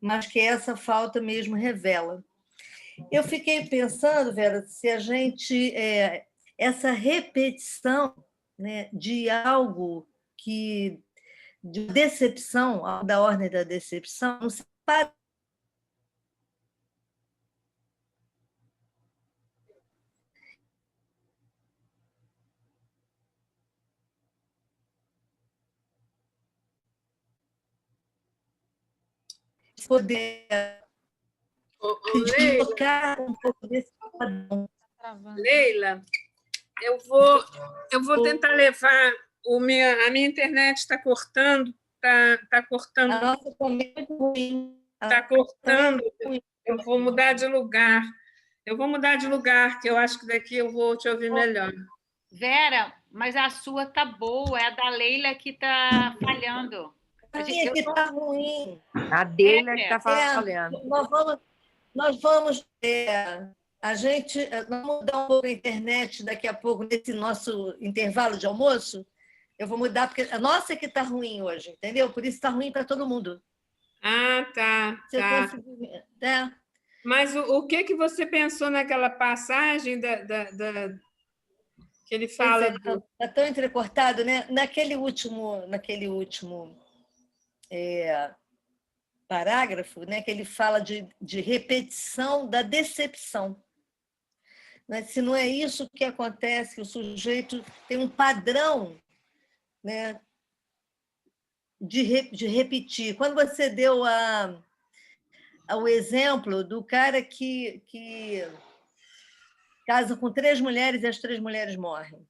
mas que essa falta mesmo revela. Eu fiquei pensando, Vera, se a gente... essa repetição, né, de algo que... de decepção, algo da ordem da decepção, não se para poder deslocar um pouco desse padrão. Leila, eu vou tentar levar a minha internet está cortando, tá cortando. A nossa também é muito ruim. Está cortando. Eu vou mudar de lugar. Que eu acho que daqui eu vou te ouvir melhor. Vera, mas a sua tá boa, é a da Leila que tá falhando. A minha que está ruim. A dele é que está falhando. Nós vamos mudar um pouco a internet daqui a pouco, nesse nosso intervalo de almoço. Eu vou mudar, porque a nossa é que está ruim hoje, entendeu? Por isso está ruim para todo mundo. Ah, tá. Mas o que você pensou naquela passagem que ele fala? Está tão entrecortado, né? Naquele último parágrafo, né, que ele fala de repetição da decepção. Mas, se não é isso que acontece, que o sujeito tem um padrão, né, de repetir. Quando você deu o exemplo do cara que casa com 3 mulheres e as 3 mulheres morrem.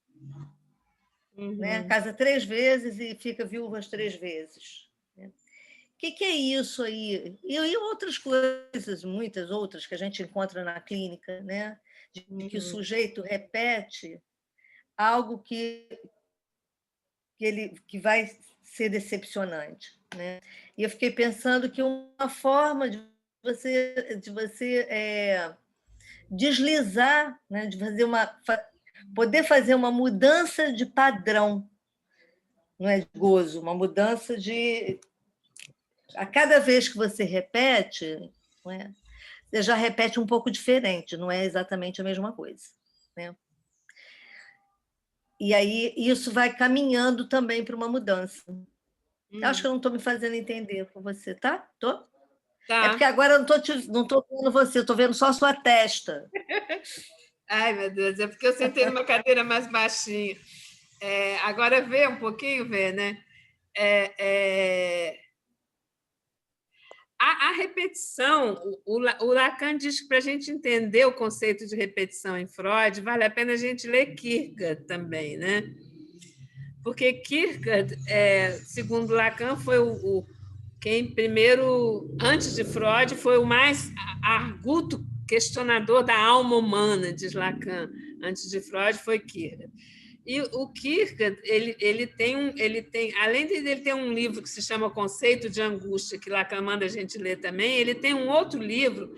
Né? Casa 3 vezes e fica viúva as 3 vezes. O que é isso aí? E outras coisas, muitas outras, que a gente encontra na clínica, né? De que o sujeito repete algo que vai ser decepcionante. Né? E eu fiquei pensando que uma forma de você deslizar, né? De poder fazer uma mudança de padrão, não é de gozo, uma mudança de... A cada vez que você repete, não é? Você já repete um pouco diferente, não é exatamente a mesma coisa. Né? E aí isso vai caminhando também para uma mudança. Acho que eu não estou me fazendo entender com você, tá? Tô? Tá. É porque agora eu não estou vendo você, eu estou vendo só a sua testa. Ai, meu Deus, é porque eu sentei numa cadeira mais baixinha. Agora vê um pouquinho, né? A repetição, o Lacan diz que para a gente entender o conceito de repetição em Freud, vale a pena a gente ler Kierkegaard também, né? Porque Kierkegaard, segundo Lacan, foi quem primeiro, antes de Freud, foi o mais arguto questionador da alma humana, diz Lacan. Antes de Freud foi Kierkegaard. E o Kierkegaard, ele tem, além de ele ter um livro que se chama Conceito de Angústia, que Lacan manda a gente ler também, ele tem um outro livro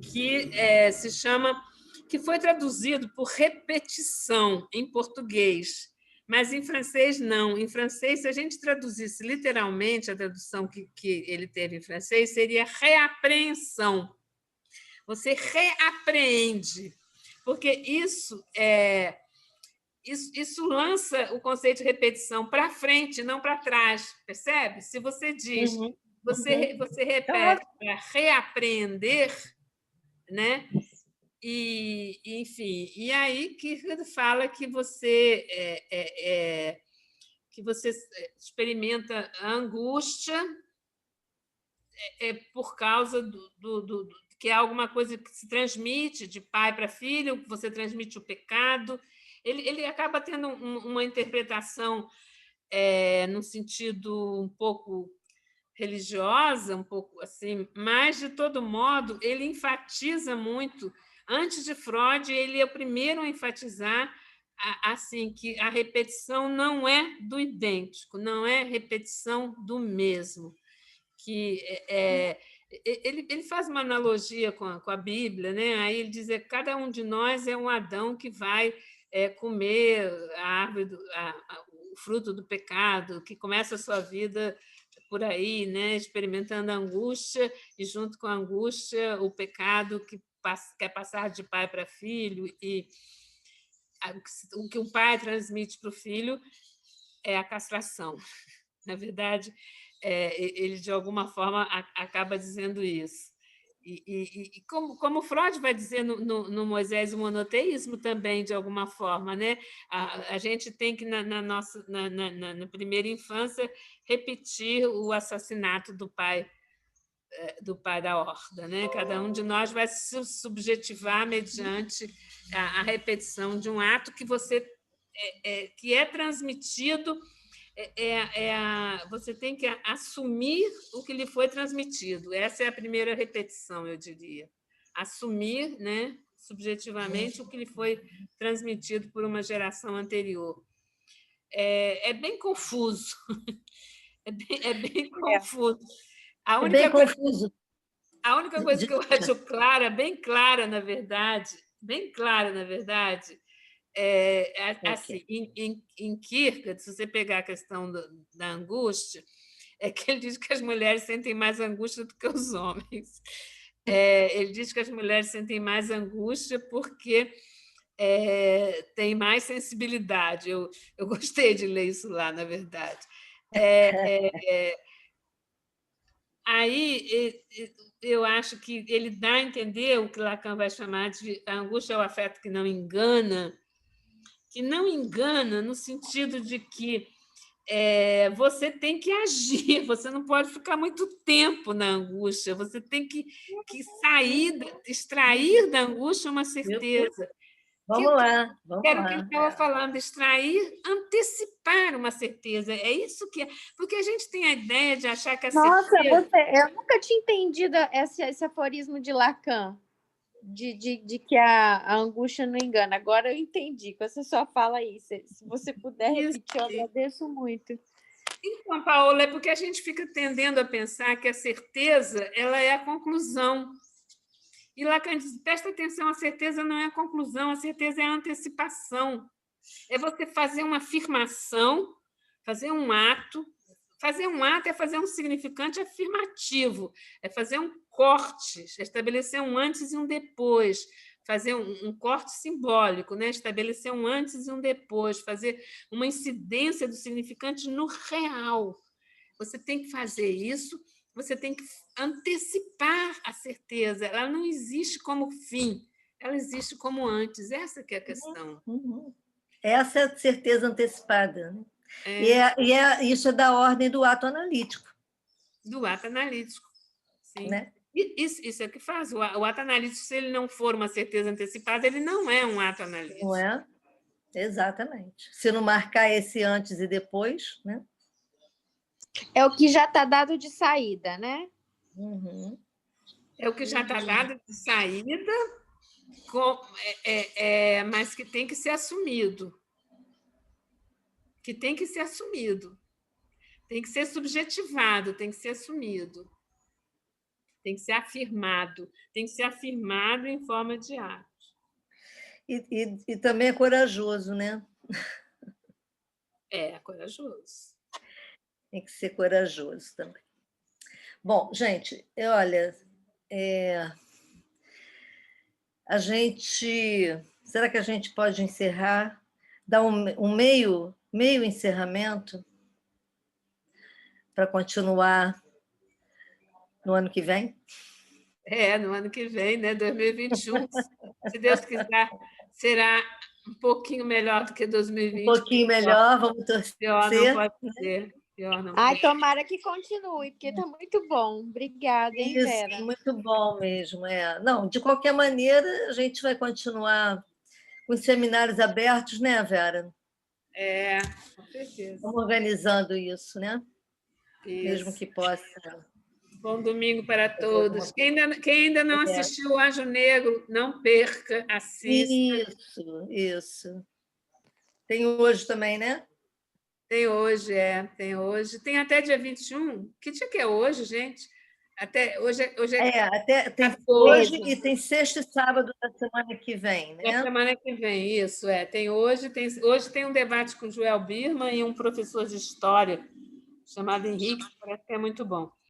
que se chama, que foi traduzido por Repetição em português, mas em francês não. Em francês, se a gente traduzisse literalmente, a tradução que ele teve em francês seria reapreensão. Você reapreende, porque isso lança o conceito de repetição para frente, não para trás, percebe? Se você diz, você repete para reapreender, né? E, enfim, e aí Kierkegaard fala que você experimenta a angústia por causa que é alguma coisa que se transmite de pai para filho, que você transmite o pecado. Ele acaba tendo uma interpretação no sentido um pouco religiosa, um pouco assim, mas, de todo modo, ele enfatiza muito. Antes de Freud, ele é o primeiro a enfatizar assim, que a repetição não é do idêntico, não é repetição do mesmo. Que ele faz uma analogia com a Bíblia, né? Aí ele diz que cada um de nós é um Adão que vai comer a árvore o fruto do pecado, que começa a sua vida por aí, né? Experimentando a angústia, e junto com a angústia o pecado que quer passar de pai para filho, e o que o pai transmite para o filho é a castração. Na verdade, ele, de alguma forma, acaba dizendo isso. E como Freud vai dizer no Moisés e o monoteísmo também, de alguma forma, né? A gente tem que, na primeira infância, repetir o assassinato do pai da horda, né? Cada um de nós vai se subjetivar mediante a repetição de um ato que que é transmitido. Você tem que assumir o que lhe foi transmitido. Essa é a primeira repetição, eu diria. Assumir, né, subjetivamente, o que lhe foi transmitido por uma geração anterior. É bem confuso. É bem confuso. A única coisa que eu acho clara, bem clara, na verdade, assim, em Kierkegaard, se você pegar a questão da angústia, é que ele diz que as mulheres sentem mais angústia do que os homens. Ele diz que as mulheres sentem mais angústia porque têm mais sensibilidade. Eu gostei de ler isso lá, na verdade. Aí eu acho que ele dá a entender o que Lacan vai chamar de a angústia é o afeto que não engana no sentido de que você tem que agir, você não pode ficar muito tempo na angústia, você tem que extrair da angústia uma certeza. Vamos lá. Era o que ele estava falando, extrair, antecipar uma certeza. É isso que é. Porque a gente tem a ideia de achar que a certeza... Eu nunca tinha entendido esse aforismo de Lacan, de que a angústia não engana. Agora eu entendi, que você só fala isso. Se você puder repetir, eu agradeço muito. Então, Paola, é porque a gente fica tendendo a pensar que a certeza ela é a conclusão. E Lacan diz, presta atenção, a certeza não é a conclusão, a certeza é a antecipação. É você fazer uma afirmação, fazer um ato. Fazer um ato é fazer um significante afirmativo, é fazer um corte, estabelecer um antes e um depois, fazer um corte simbólico, né? Estabelecer um antes e um depois, fazer uma incidência do significante no real. Você tem que fazer isso, você tem que antecipar a certeza. Ela não existe como fim, ela existe como antes. Essa que é a questão. Essa é a certeza antecipada, né? Isso é da ordem do ato analítico. Do ato analítico, sim. Né? Isso é o que faz. O ato analítico, se ele não for uma certeza antecipada, ele não é um ato analítico. Não é? Exatamente. Se não marcar esse antes e depois, né? É o que já está dado de saída, né? É o que já está dado de saída, mas que tem que ser assumido. Tem que ser subjetivado, tem que ser assumido, tem que ser afirmado em forma de ato. E também é corajoso, né? É corajoso. Tem que ser corajoso também. Bom, gente, olha, será que a gente pode encerrar, dar um meio encerramento para continuar no ano que vem? No ano que vem, né? 2021. Se Deus quiser, será um pouquinho melhor do que 2020. Um pouquinho melhor, vamos torcer. Pior não pode ser. Tomara que continue, porque está muito bom. Obrigada, hein, Vera? Isso, muito bom mesmo. Não, de qualquer maneira, a gente vai continuar com os seminários abertos, né, Vera? Com certeza. Vamos organizando isso, né? Isso. Mesmo que possa. Bom domingo para todos. Quem ainda não assistiu o Anjo Negro, não perca, assista. Isso. Tem hoje também, né? Tem hoje, tem hoje. Tem até dia 21. Que dia que é hoje, gente? Até hoje até tem 14. hoje e tem sexta e sábado da semana que vem, né? Da semana que vem, isso, hoje tem um debate com o Joel Birman e um professor de história chamado Henrique, que parece que é muito bom.